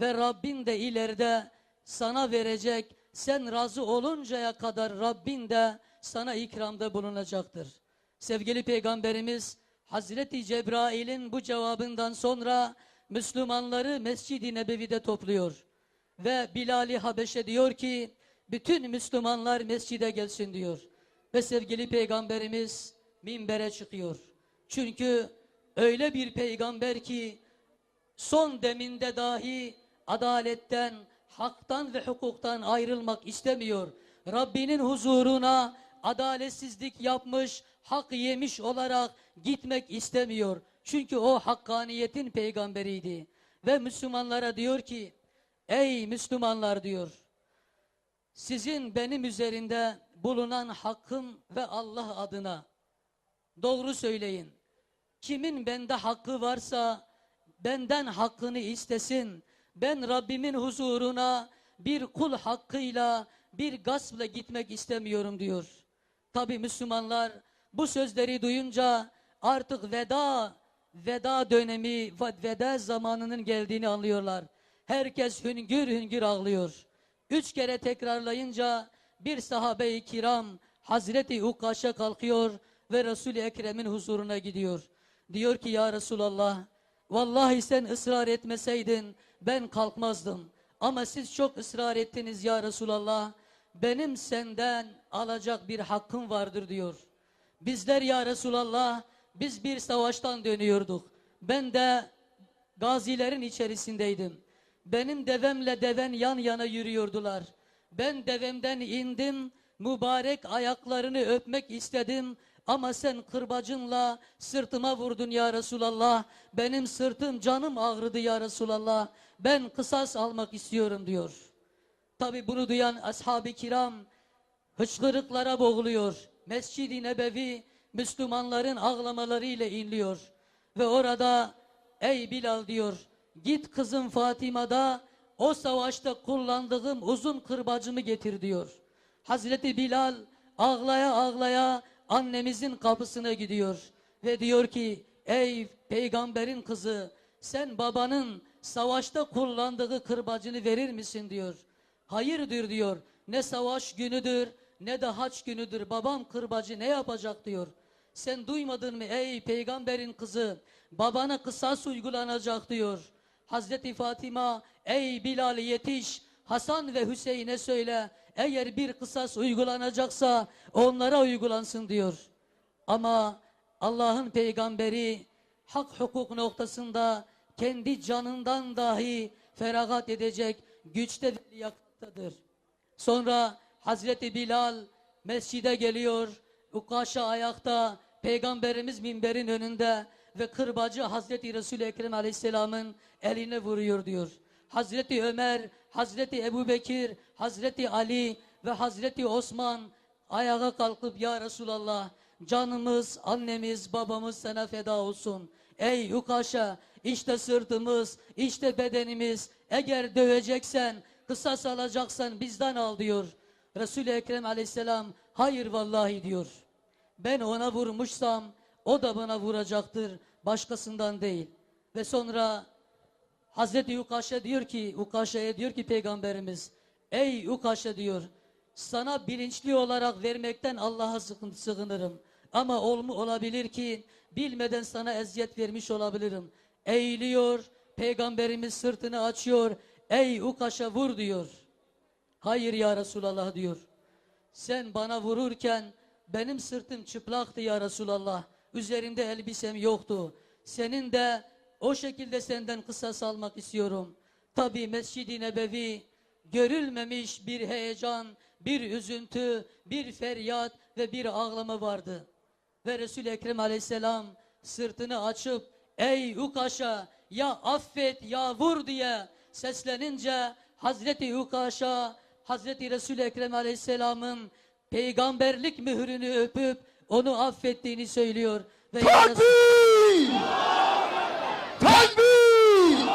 Ve Rabbin de ileride sana verecek, sen razı oluncaya kadar Rabbin de sana ikramda bulunacaktır. Sevgili Peygamberimiz Hazreti Cebrail'in bu cevabından sonra Müslümanları Mescid-i Nebevi'de topluyor. Ve Bilal-i Habeşe diyor ki bütün Müslümanlar mescide gelsin diyor. Ve sevgili Peygamberimiz minbere çıkıyor. Çünkü öyle bir peygamber ki son deminde dahi adaletten, haktan ve hukuktan ayrılmak istemiyor. Rabbinin huzuruna adaletsizlik yapmış, hak yemiş olarak gitmek istemiyor. Çünkü o hakkaniyetin peygamberiydi. Ve Müslümanlara diyor ki ey Müslümanlar diyor, sizin benim üzerinde bulunan hakkım ve Allah adına doğru söyleyin. Kimin bende hakkı varsa benden hakkını istesin. Ben Rabbimin huzuruna bir kul hakkıyla, bir gaspla gitmek istemiyorum diyor. Tabi Müslümanlar bu sözleri duyunca artık veda dönemi, veda zamanının geldiğini anlıyorlar. Herkes hüngür hüngür ağlıyor. 3 kere tekrarlayınca bir sahabe-i kiram Hazreti Ukkaş'a kalkıyor ve Resul-i Ekrem'in huzuruna gidiyor. Diyor ki ya Resulallah, vallahi sen ısrar etmeseydin ben kalkmazdım. Ama siz çok ısrar ettiniz ya Resulallah. Benim senden alacak bir hakkım vardır diyor. Bizler ya Resulallah, biz bir savaştan dönüyorduk. Ben de gazilerin içerisindeydim. Benim devemle deven yan yana yürüyordular. Ben devemden indim, mübarek ayaklarını öpmek istedim. Ama sen kırbacınla sırtıma vurdun ya Resulallah. Benim sırtım, canım ağrıdı ya Resulallah. Ben kısas almak istiyorum diyor. Tabi bunu duyan ashab-ı kiram hıçkırıklara boğuluyor. Mescid-i Nebevi Müslümanların ağlamalarıyla inliyor. Ve orada ey Bilal diyor, git kızım Fatıma'da o savaşta kullandığım uzun kırbacımı getir diyor. Hazreti Bilal ağlaya ağlaya annemizin kapısına gidiyor. Ve diyor ki ey peygamberin kızı, sen babanın savaşta kullandığı kırbacını verir misin diyor. Hayırdır diyor, ne savaş günüdür ne de haç günüdür, babam kırbacı ne yapacak diyor. Sen duymadın mı ey peygamberin kızı, babana kısas uygulanacak diyor. Hazreti Fatıma ey Bilal yetiş, Hasan ve Hüseyin'e söyle, eğer bir kısas uygulanacaksa onlara uygulansın diyor. Ama Allah'ın peygamberi hak hukuk noktasında kendi canından dahi feragat edecek güçte ve liyakattadır. Sonra Hazreti Bilal mescide geliyor, Ukaşa ayakta, peygamberimiz minberin önünde ve kırbacı Hazreti Resul-i Ekrem Aleyhisselam'ın eline vuruyor diyor. Hazreti Ömer, Hazreti Ebubekir, Hazreti Ali ve Hazreti Osman ayağa kalkıp ya Resulallah, canımız, annemiz, babamız sana feda olsun. Ey Ukaşa, işte sırtımız, işte bedenimiz, eğer döveceksen, kısas alacaksan bizden al diyor. Resul-i Ekrem Aleyhisselam hayır vallahi diyor. Ben ona vurmuşsam o da bana vuracaktır, başkasından değil. Ve sonra Hazreti Ukaşa'ya diyor ki peygamberimiz, ey Ukaşa diyor, sana bilinçli olarak vermekten Allah'a sığınırım. Ama olabilir ki bilmeden sana eziyet vermiş olabilirim. Eğiliyor, peygamberimiz sırtını açıyor, ey Ukaşa vur diyor. Hayır ya Resulallah diyor. Sen bana vururken benim sırtım çıplaktı ya Resulallah. Üzerimde elbisem yoktu. Senin de o şekilde senden kısas almak istiyorum. Tabi Mescid-i Nebevi görülmemiş bir heyecan, bir üzüntü, bir feryat ve bir ağlama vardı. Ve Resul-i Ekrem Aleyhisselam sırtını açıp ey Ukaşa ya affet ya vur diye seslenince Hazreti Ukaşa Hazreti Resul-i Ekrem Aleyhisselam'ın peygamberlik mührünü öpüp onu affettiğini söylüyor. Ve Takbir! Takbir!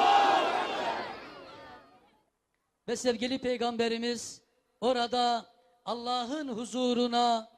Ve sevgili peygamberimiz orada Allah'ın huzuruna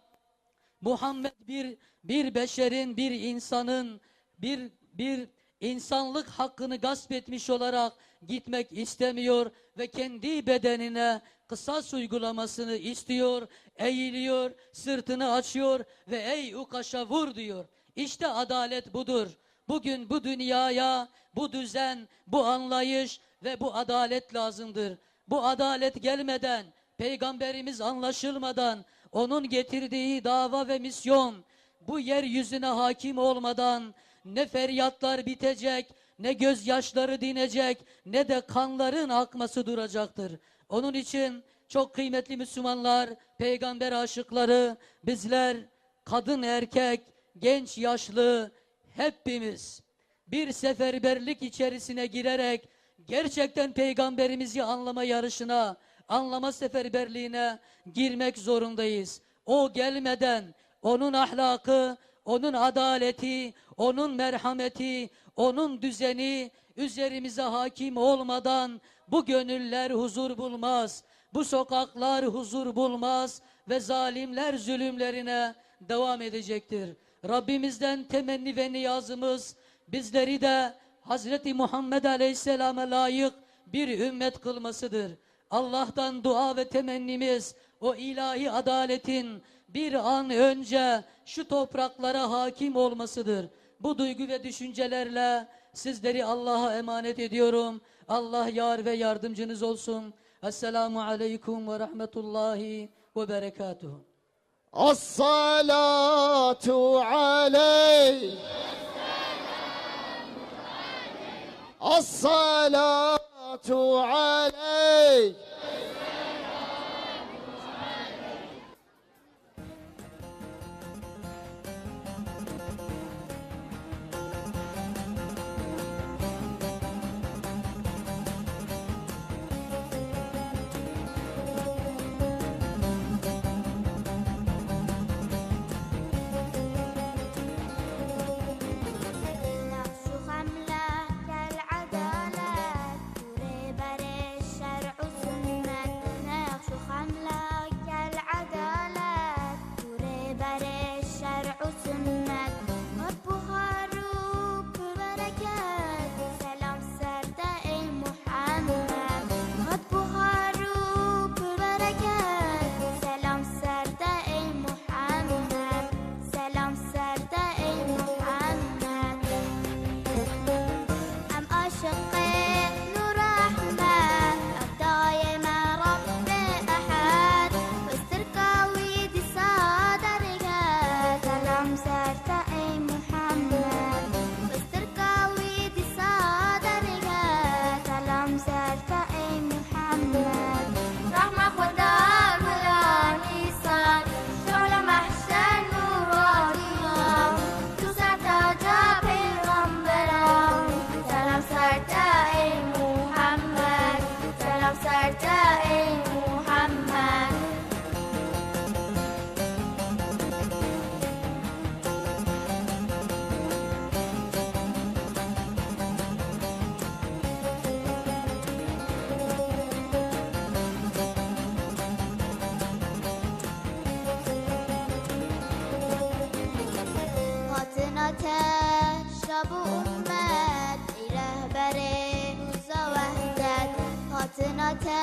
Muhammed bir beşerin, bir insanın, bir insanlık hakkını gasp etmiş olarak gitmek istemiyor ve kendi bedenine kısas uygulamasını istiyor, eğiliyor, sırtını açıyor ve ey Ukaşa vur diyor. İşte adalet budur. Bugün bu dünyaya bu düzen, bu anlayış ve bu adalet lazımdır. Bu adalet gelmeden, peygamberimiz anlaşılmadan, onun getirdiği dava ve misyon bu yeryüzüne hakim olmadan ne feryatlar bitecek, ne gözyaşları dinecek, ne de kanların akması duracaktır. Onun için çok kıymetli Müslümanlar, peygamber aşıkları, bizler kadın erkek, genç yaşlı hepimiz bir seferberlik içerisine girerek gerçekten peygamberimizi anlama yarışına, anlama seferberliğine girmek zorundayız. O gelmeden onun ahlakı, onun adaleti, onun merhameti, onun düzeni üzerimize hakim olmadan bu gönüller huzur bulmaz. Bu sokaklar huzur bulmaz ve zalimler zulümlerine devam edecektir. Rabbimizden temenni ve niyazımız bizleri de Hazreti Muhammed Aleyhisselam'a layık bir ümmet kılmasıdır. Allah'tan dua ve temennimiz o ilahi adaletin bir an önce şu topraklara hakim olmasıdır. Bu duygu ve düşüncelerle sizleri Allah'a emanet ediyorum. Allah yar ve yardımcınız olsun. Esselamu aleyküm ve rahmetullahi ve berekatuhu. As-salatu aleyh. As-salatu aleyh. صلاته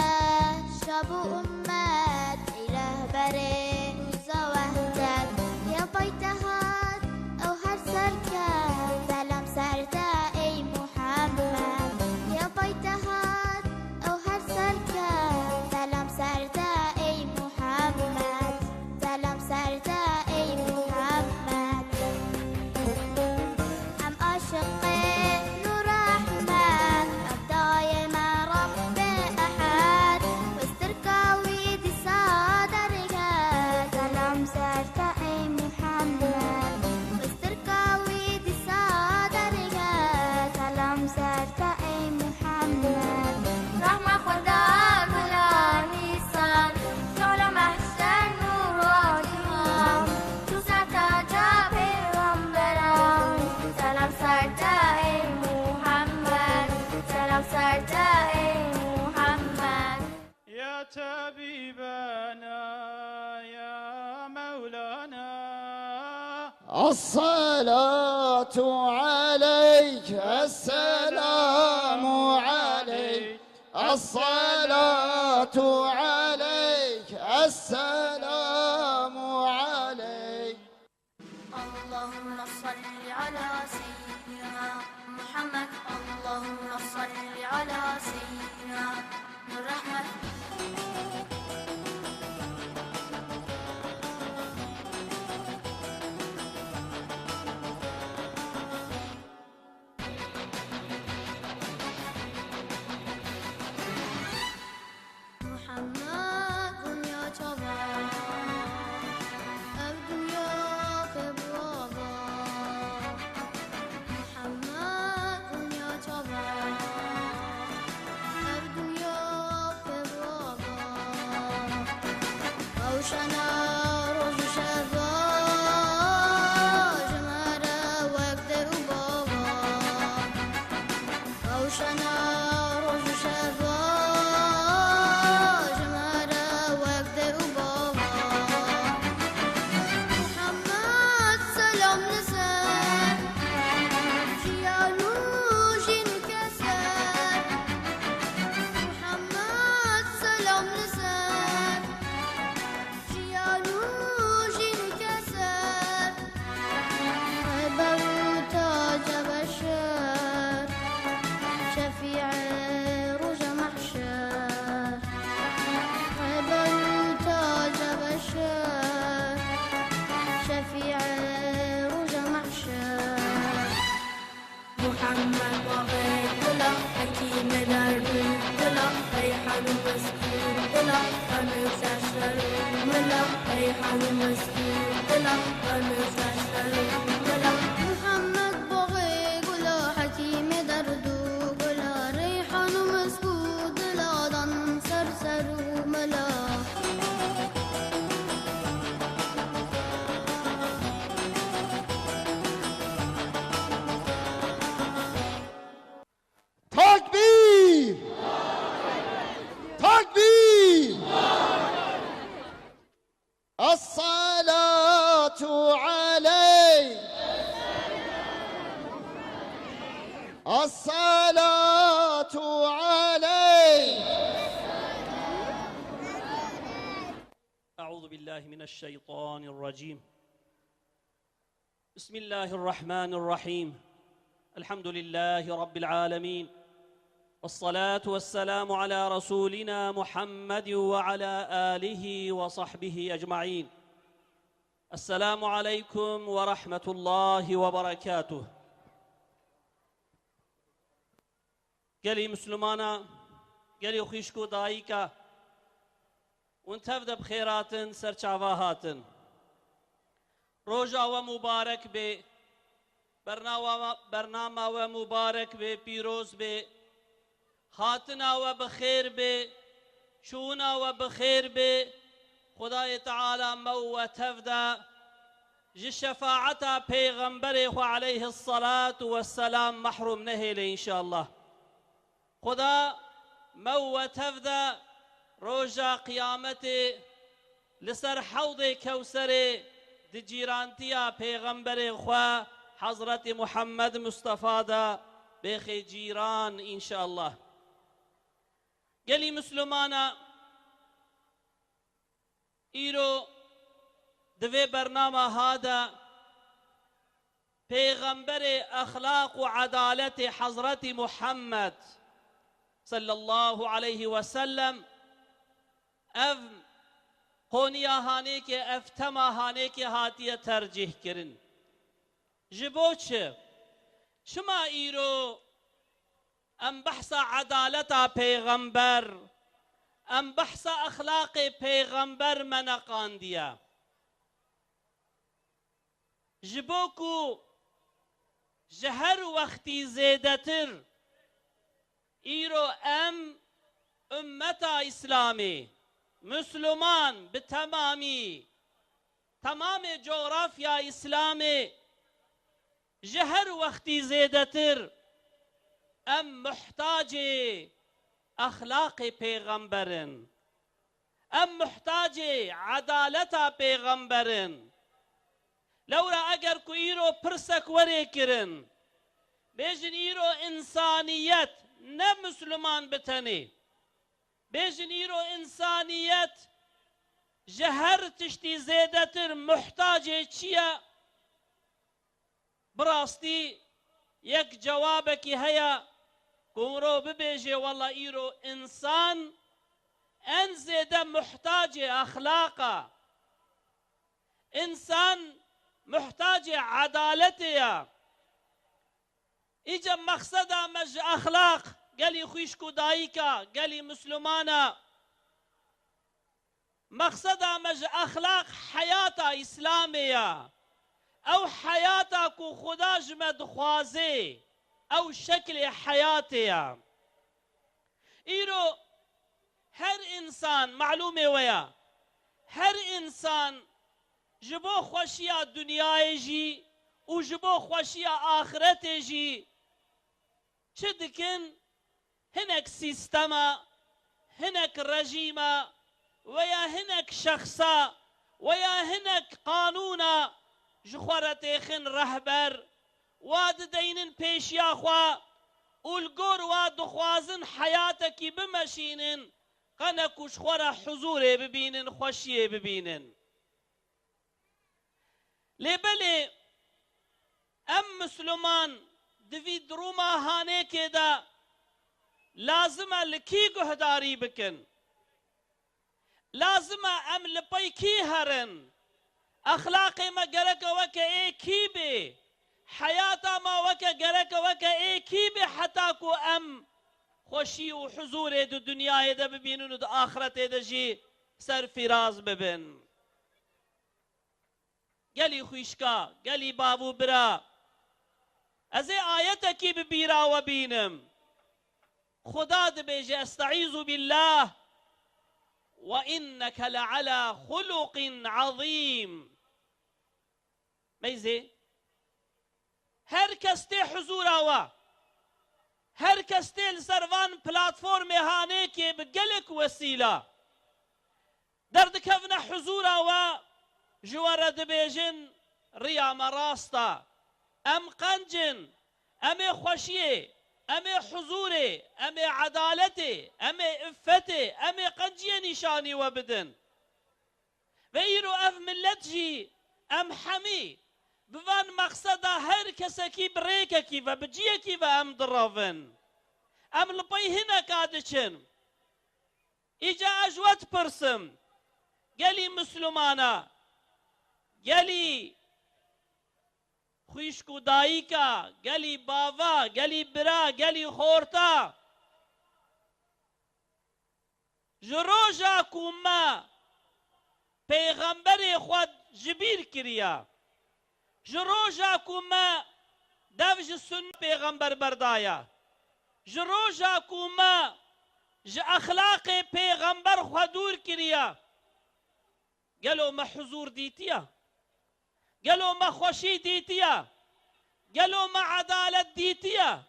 شب و امت اله بره روزا وحدت یا پایتهات او هر سرکت سلام سرده ای محمد یا پایتهات او هر سرکت سلام سرده ای محمد سلام سرده ای محمد هم عاشق نور احمد دایم رب احد واستركاوي دي صادرها سلام سرته ای محمد واستركاوي دي صادرها سلام سرته ای محمد رحمة خدا غلامی سان شعله محشر نور و جهان تو سرتا جا پیغمبران سلام سرته ای محمد سلام سرته ای محمد يا طبيبنا يا مولانا الصلاة عليك السلام عليك الصلاة عليك السلام عليك اللهم صل على سيدنا محمد اللهم صل على سيدنا الرحمة محمد دنیا چوبان او دنیا کبابا محمد دنیا چوبان او دنیا کبابا روشنا روز شبا جمره وقت او بابا روشنا روز شبا جمره وقت او بابا محمد سلام نسر جیانو جین کسر محمد سلام نسر جیانو جین کسر بو تاج بشر شفيع روج محشر بو تاج بشر شفيع روج محشر محمد واقع دلا حكيم درب دلا ريحان مسكين دلا ومساشر ملا ريحان مسكين دلا ومساشر ملا محمد باغي قلا حكيم دردو قلا ريحان مسكود دلا دان سرسر ملا تکبیر تکبیر الصلاة عليك الصلاة عليك أعوذ بالله من الشيطان الرجيم بسم الله الرحمن الرحيم الحمد لله رب العالمين والصلاة والسلام على رسولنا محمد وعلى آله وصحبه أجمعين السلام عليكم ورحمة الله وبركاته قالي مسلمانا قالي خيشكو دايكا وانتفد بخيرات سرچاواهات روجا ومبارك بي برنامه ومبارك بي بيروز بي هاتنا وبخير بي شونا وبخير بي خدای تعالی مو تفدا جشفاعتا پیغمبر علیه الصلاة والسلام محروم نهیل ان شاء الله خدا مو تفدا روجا قیامت لسر حوض کوثر دجیرانتیا پیغمبر خوا حضرت محمد مصطفى دا بخي جيران ان شاء الله قالي مسلمانا إيرو دوی برنامه هذا پیغمبر اخلاق و عدالت حضرت محمد صلى الله عليه وسلم اف قونیا هانه که اف تما هانه که هاتیه ترجیح کرن جبو شما ایرو ام بحث عدالت پیغمبر ام بحث اخلاق پیغمبر منقان دیا جبوكو جهر وقتی زیدتر ایرو امتا اسلامی مسلمان بتمامی تمام جغرافیا اسلامی جهر وقتی زیدتر محتاج اخلاق پیغمبرن محتاج عدالت پیغمبرن لورا اگر کو ایرو پرسک وری کرن بیجن ایرو انسانیت نه مسلمان بتنی بیجن ایرو انسانیت جهر تشتی زیدتر محتاج چیه براستی یک جواب کی هيا كورو ببيجي والله إيرو إنسان أنزد محتاج أخلاقه إنسان محتاج عدالته إجا مقصده مج أخلاق قالي خويشكو دايكا قالي مسلمانا مقصده مج أخلاق حياة إسلامية او حياتك خدا جمد خوازي او شكل حياتي ايرو هر انسان معلومه ويا هر انسان جبو خوشيا دنياي جي و جبو خوشيا آخرتي جي چدكن هناك سيستما هناك رجيما ويا هناك شخصا ويا هناك قانونا جخورة خن رهبر واد دينن پیش یا خوا والقور واد خوازن حياتك بمشينن قنكو شخورة حضور ببينن خوشيه ببينن لبلي مسلمان دوی دروما هانه که دا لازمه لکی گهداری بکن لازمه لپی کی هرن اخلاق ما گرک وکا ای کی بی حیاتا ما وکا گرک وکا ای کی بی حتی کو خوشی و حضور دو دنیای دا ببینن و دا آخرت دا جی سر فراز ببین گلی خوشکا گلی بابو برا از آیتا کی ببیرا و بینم خدا دبیجی استعیذ بالله وإنك لعلى خلق عظيم ميزي هر كستي حضور آوا هر كستي لسروان بلاتفورم هاني كي بقلك وسيلة درد كفنا حضور آوا جوار دبيجن ريا مراستا ام قنجن ام خوشيه امي حضوري امي عدالتي امي افتي امي قنجي نشاني وبدن ويرو اف ملتجي ام حمي بفان مقصدا هر كسكي بريككي وبجيكي وام درافن ام لبي هنا كادشن اجا اجوات برسم قالي مسلمانا قالي خویشکو دایکا گلی باوا گلی برا گلی خورتا جروجا کوما پیغمبر خود جبیر کریا جروجا کوما دوج سن پیغمبر بردایا جروجا کوما ج اخلاق پیغمبر خود دور کریا گلو ما حضور دیتیا قالوا ما خوشي ديتيا قالوا ما عدالة ديتيا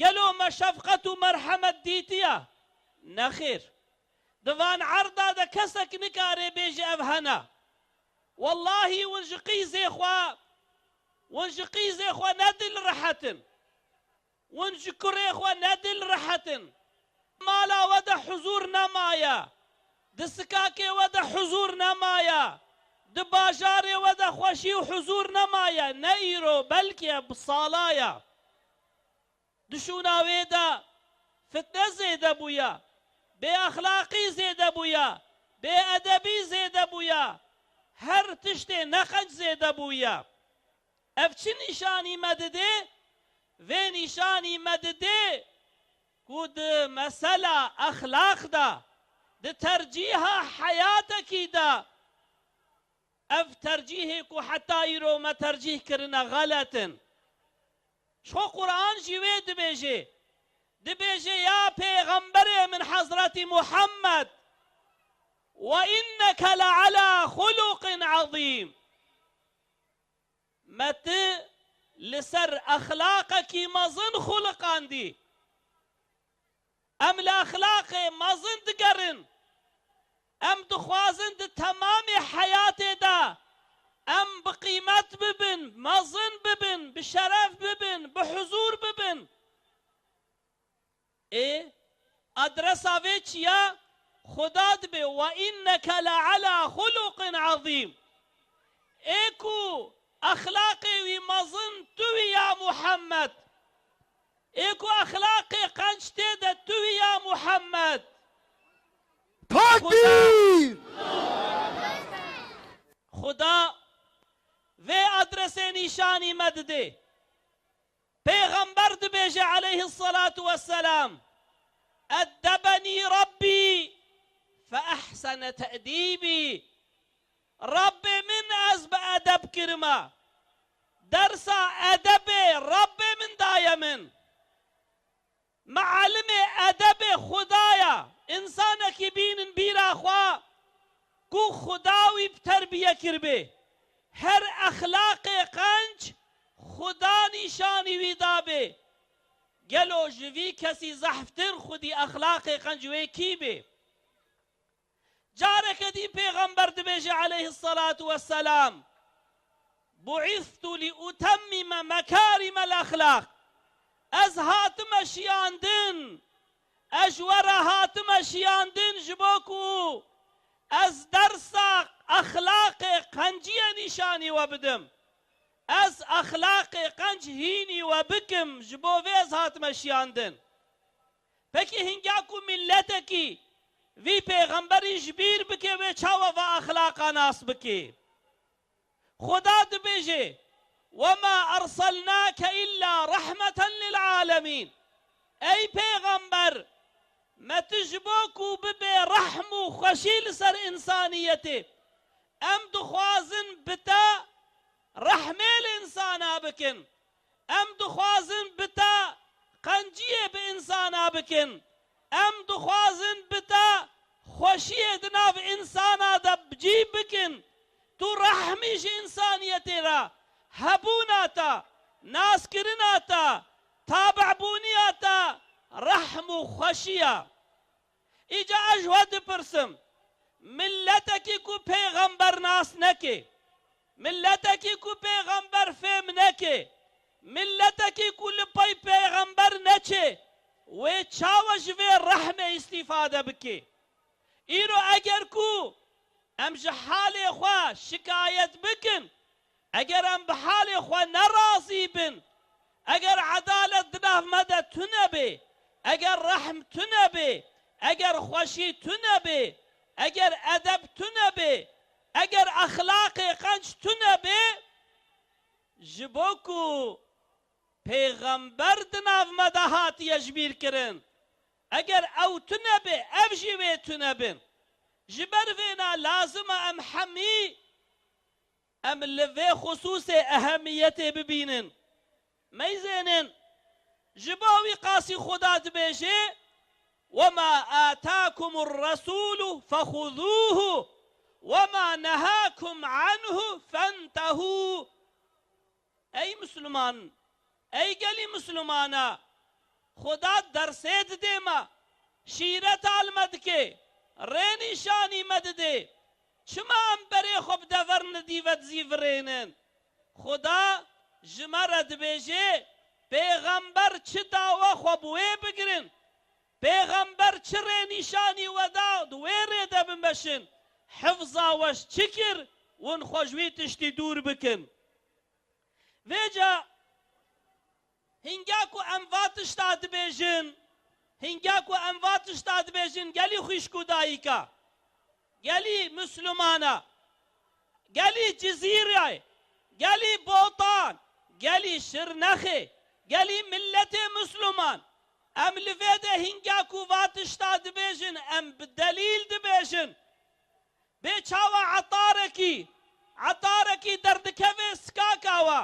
قالوا ما شفقة ومرحمة ديتيا نخير دفان عرضا دا كسك نكاري بيجي أفهنا والله ونجقي زي خوا نادل رحتن ونجكري خوا نادل رحتن مالا ودا حضور نمایا دسکاکێ وەدە حضور نەمایە دە باژارێ وەدە خۆشی و حضور نەمایە نە ئیرۆ بەلکێ ساڵایە دشوناوێدا فتنە زێدە بوویە بێ ئەخلاقی زێدە بوویە بێ ئەدەبی زێدە بوویە هەر تشتێ نەخەنج زێدە بوویە ئەف چ نیشانی مەددێ vê nîşanî me didê ku di mesela exlaq da di tercîha heyatekî de ev tercîhê ku heta îro me tercîh kirine xeletin şo Qur'an jî wê dibêje dibêje ya pêxemberê min Hezretî Muhammed ve inneke le ala xuluqin azîm me ti لسر أخلاقك مزن خلقان دي أم لأخلاق مزن دقرن أم دخوازن دي تمام حياتي دا أم بقيمت ببن مزن ببن بشرف ببن بحضور ببن إيه أدرسا ويش يا خداد بي وإنك لعلى خلق عظيم إيكو أخلاقي ومظن توي يا محمد إيكو أخلاقي قنشتي دا توي يا محمد تكبير خدا في أدرس نشاني مددي پیغمبر دبيجي عليه الصلاة والسلام أدبني ربي فأحسن تأديبي ربي من أزب أدب كرما درسا أدبي ربي من دايمن معلم أدب خدايا إنسانك بين بيرا خوا كو خداوي بتربية كربي هر أخلاق قنج خدا نشاني ويدابي قالوا جوي كسي زحفتر خدي أخلاق قنج ويكيبي جارك دي پیغمبر دبيجي عليه الصلاة والسلام بعثت لأتمم مكارم الأخلاق از هاتم شياندن أجور هاتم شياندن جبوكو از درس أخلاق قنجي نشاني وبدم از أخلاق قنج هيني وبكم جبوفيز هاتم شياندن پكي هنگاكو ملتكي وی پیغمبری جبیر بکه و چاو و اخلاقا ناس بکه خدا دبیجه وما ارسلناك الا رحمة للعالمين ای پیغمبر ما تجبوكو ببه رحم و خشیل سر انسانیته ام دخوازن بتا رحمه الانسانا بکن ام دخوازن بتا قنجیه به انسانا بکن ام دخوازن بتا خوشیه دناف انسانا دا بجیب بکن تو رحمیش انسانیتی را هبوناتا ناس کرناتا تابع بونیاتا رحم و خوشیه ایجا اجود پرسم ملتکی کو پیغمبر ناس نکه ملتکی کو پیغمبر فهم نکه ملتکی کو لپای پیغمبر نچه و چاوش و رحمه استفاده بکی ایرو اگر کو ام جحال خواه شکایت بکن اگر ام بحال خواه نرازی بن اگر عدالت دناف مده تنبه اگر رحم تنبه اگر خوشی تنبه اگر ادب تنبه اگر اخلاق قنج تنبه جبوکو پیغمبر دناف مدهات یجبیر کرن اگر او تنبه او جوی تنبن جبر فينا لازم ام حمي ام لفي خصوص اهميته ببينن ميزينن جباوي قاسي خدات بيشي وما آتاكم الرسول فخذوه وما نهاكم عنه فانتهوا اي مسلمان اي قلي مسلمانا خدات درسيت ديما شيرت المدكي ريني شاني مددي چما ام بري خب دفرن ديوت زيفرينن خدا جمرد بيجي پیغمبر چه دعوه خوبوه بگرن پێغەمبەر چڕێ نیشانی وەدا وێرێ دەبمەشن حفظاوەش چ کرد ون خۆشوی تشتی دوور بکن vêca hinga ku em va tişta dibêjin hinga ku em va tişta dibêjin gelî xwîşk û dayîka gelî Müslümana gelî Cizîreyê gelî Botan gelî Şirnexê gelî milletê Müslüman em li vê de hinga ku va tişta dibêjin em bi delîl dibêjin bê çawa etarekî derdikevê skaka we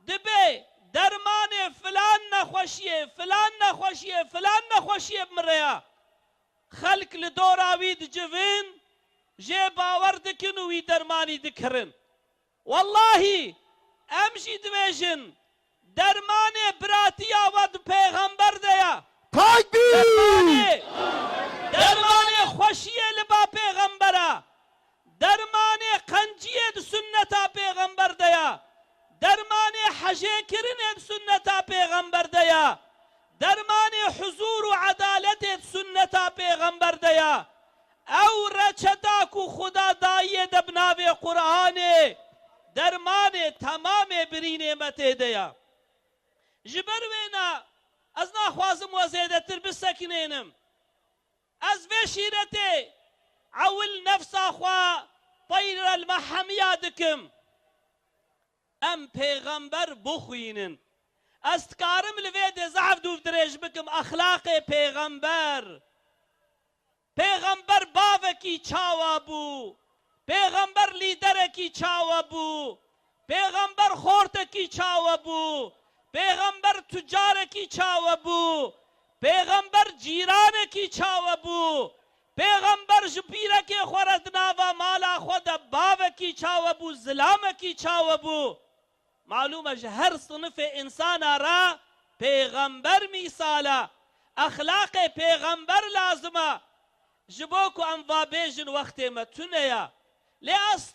dibê dermanê filan nexweşiyê filan nexweşiyê filan nexweşiyê bimire xelk li dora wî dicivin jê bawer dikin û wî dermanî dikirin wallahî em jî dibêjin dermanê biratiya we di pêxember de ye dermanê xweşiyê li ba pêxembera dermanê qenciyê di sünneta pêxember de ye dermanê hejêkirinê di sünneta pêxember de ye dermanê huzûr û edaletê di sünneta pêxember de ye ew reçeta ku xuda dayî de bi navê Qur'anê dermanê temamê birînê me tê de ye ji ber wê ne ez naxwazim we zêdetir bisekinênim ez vê şîretê ewil nefsa xwe payrel mehemiya dikim em pêxember bixwînin ez dikarim li vê de zehf dûv dirêj bikim exlaqê pêxember pêxember bavekî çawa bû pêxember lîderekî çawa bû pêxember xortekî çawa bû pêxember tücarekî çawa bû pêxember cîranekî çawa bû pêxember ji pîrekê xwe re di nava mala xwe de bavekî çawa bû zilamekî çawa bû malûm e ji her sinifê insana re pêxember mîsala exlaqê pêxember lazim e ji bo ku em vabêjin wextê me tune ye lê ez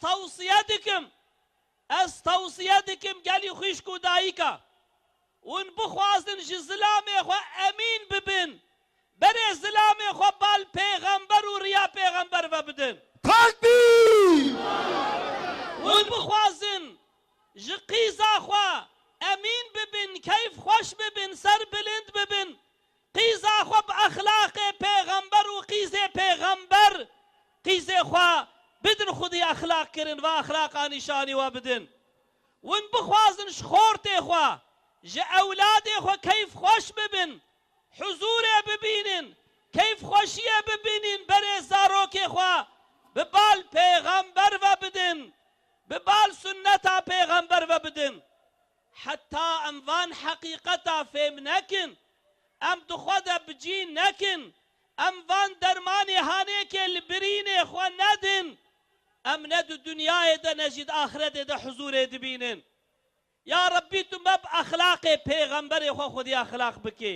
tewsiye dikim gelî xwîşk û dayîka hûn bixwazin ji zilamê xwe emîn bibin berê zilamê xwe bal pêxember û riya pêxember ve bidin hûn bixwazin ji qîza xwe emîn bibin keyf xweş bibin ser bilind bibin qîza xwe bi exlaqê pêxember û qîzê pêxember qîzê xwe bidin xwedî exlaq kirin ve exlaqa nîşanî we bidin hûn bixwazin ji xortê xwe ji ewladê xwe keyf xweş bibin huzûrê bibînin keyf xweşiyê bibînin berê zarokê xwe bi bal pêxember ve bidin bi bal sünneta pêxember ve bidin heta em van heqîqeta fêm nekin em di xwe de bicî nekin em van dermanê hanêkê li birînê xwe nedin em ne di dunyayê de ne jî di axiretê de huzûrê dibînin ya Rabbî tu me bi exlaqê pêxemberê xwe xwedî exlaq bikê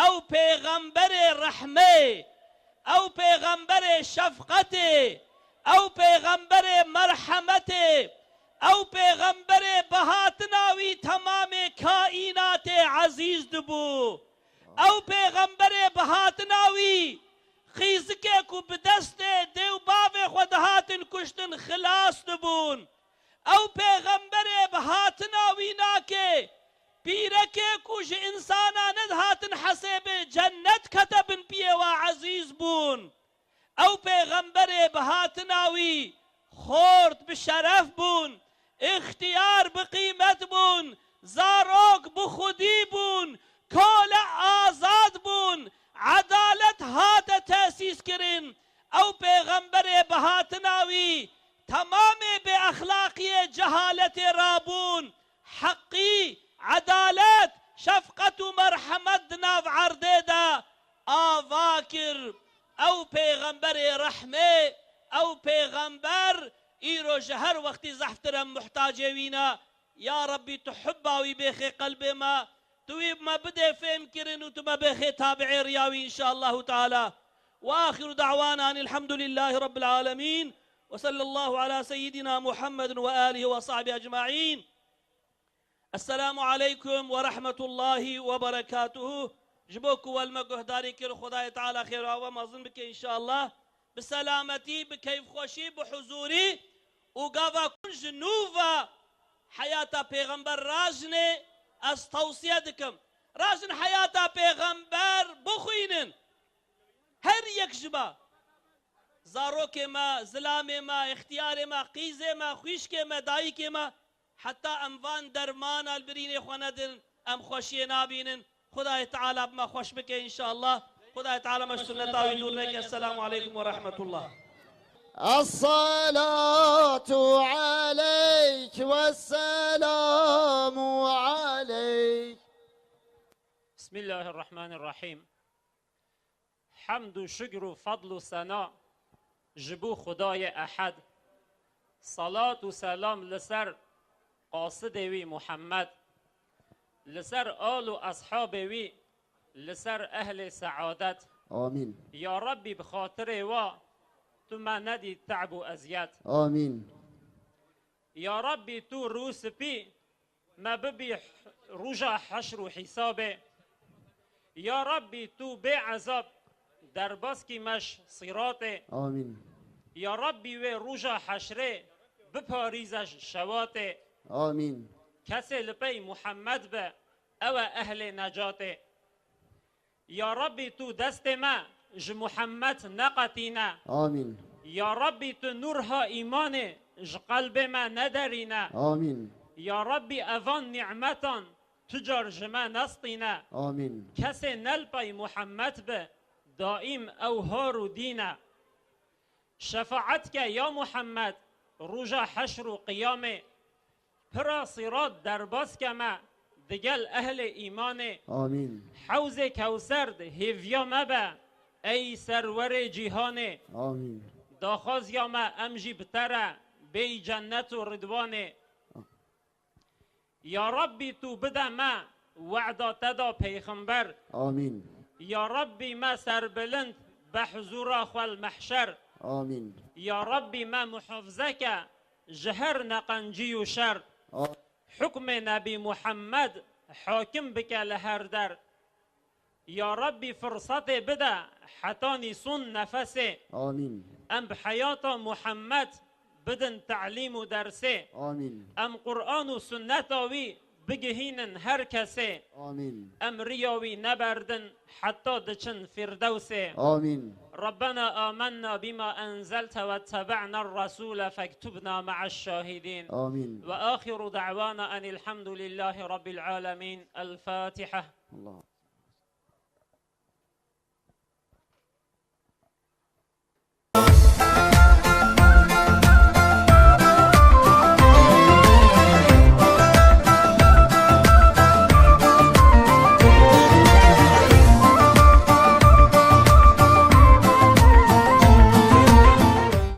ew pêxemberê rehmê ew pêxemberê şefqetê ew pêxemberê merhemetê ew pêxemberê bi hatina wî temamê kaînatê ezîz dibû ew pêxemberê bi hatina wî xîzikê ku bi destê dê û bavê xwe dihatin kuştin xilas dibûn ew pêxemberê bi hatina wî nakê pîrekê ku ji insana nedihatin hesêbê cennet ketebin piyê we ezîz bûn ew pêxemberê bi hatina wî xort bi şeref bûn ixtiyar bi qîmet bûn zarok bi xwedî bûn kole azad bûn edalet hate tesîs kirin ew pêxemberê bi hatina wî temamê bê exlaqiyê cehaletê rabûn heqî عدالت شفقت و مرحمت دناف عردê de ava kir ew pêxemberê rehmê ew pêxember îro ji her wextî zehftir em muhtacê wî ne ya Rabbî tu hibba wî bêxê qelbê me tu wî me bidê fêm kirin û tu me bêxê tabi'ê riya wî inşaallahu teala وآخر دعوانا أن الحمد لله رب العالمين وصلى الله على سيدنا محمد وآله وصحبه أجمعين السلام عليكم ورحمة الله وبركاته جبوك والما قهداري كير خداي تعالى خير وهو مظن بك إن شاء الله بسلامتي بكيف خوشي بحضوري وقافا كل جنوفا حياة پیغمبر راجنه از توصیه دکم راجن حیاة پیغمبر بخوینن هر یک جبا زاروک ما زلام ما اختیار ما قیز ما خوشک ما دایک ما حتی اموان درمان البرین خواندن ام خوشی نابینن خدای تعالی بما خوش بکه انشاءالله خدای تعالی مشتونت آویدون لك السلام عليكم ورحمة الله الصلاة عليك والسلام عليك. بسم الله الرحمن الرحيم. حمد و شکر و فضل و ثنا جبو خدای احد. صلاة و سلام لسر قاصد وی محمد، لسر آل و اصحاب وی، لسر اهل سعادت. آمین. یا ربی بخاطر وا تو ما ندی تعب و اذیت. آمین. یا ربی تو روس پی ما ببی رجا حشر و حسابه. یا ربی تو به عذاب در باسکی مش صراطه. آمین. یا ربی و رجا حشره بپاریزش شواته. آمین. کسی لپی محمد به او اهل نجاته. یا ربی تو دست ما ج محمد نقتینا. آمین. یا ربی تو نورها ایمان ج قلب ما ندارینا. آمین. یا ربی اوان نعمتان تجار جما نسطینا. آمین. کسی نلپی محمد به دائم او هارو دینا. شفاعت که یا محمد رجا حشر و قیامه پرا صراط در باز که ما دگل اهل ایمانه. آمین. حوز کوسرد هیویا مبا ای سرور جیهانه. آمین. داخاز یا ما امجی بتره بی جنت و رضوانه. یا ربی تو بده ما وعدا تدا پیغمبر. آمین. یا ربی ما سربلند به حضور خال محشر. آمین. یا ربی ما محافظه که جهر نقنجی و شر. حکم نبی محمد حاکم بکه لهر در. یا ربی فرصت بده حتی نیسون نفسه. آمین. ام بحیات محمد بدن تعلیم و درسه. آمین. ام قرآن و سنت آوی بگهینن هر کسه. آمین. ام ریاوی نبردن حتی دچن فردوسه. آمین. ربنا آمنا بما أنزلت واتبعنا الرسول فاكتبنا مع الشاهدين. آمين. وآخر دعوانا أن الحمد لله رب العالمين. الفاتحة. الله.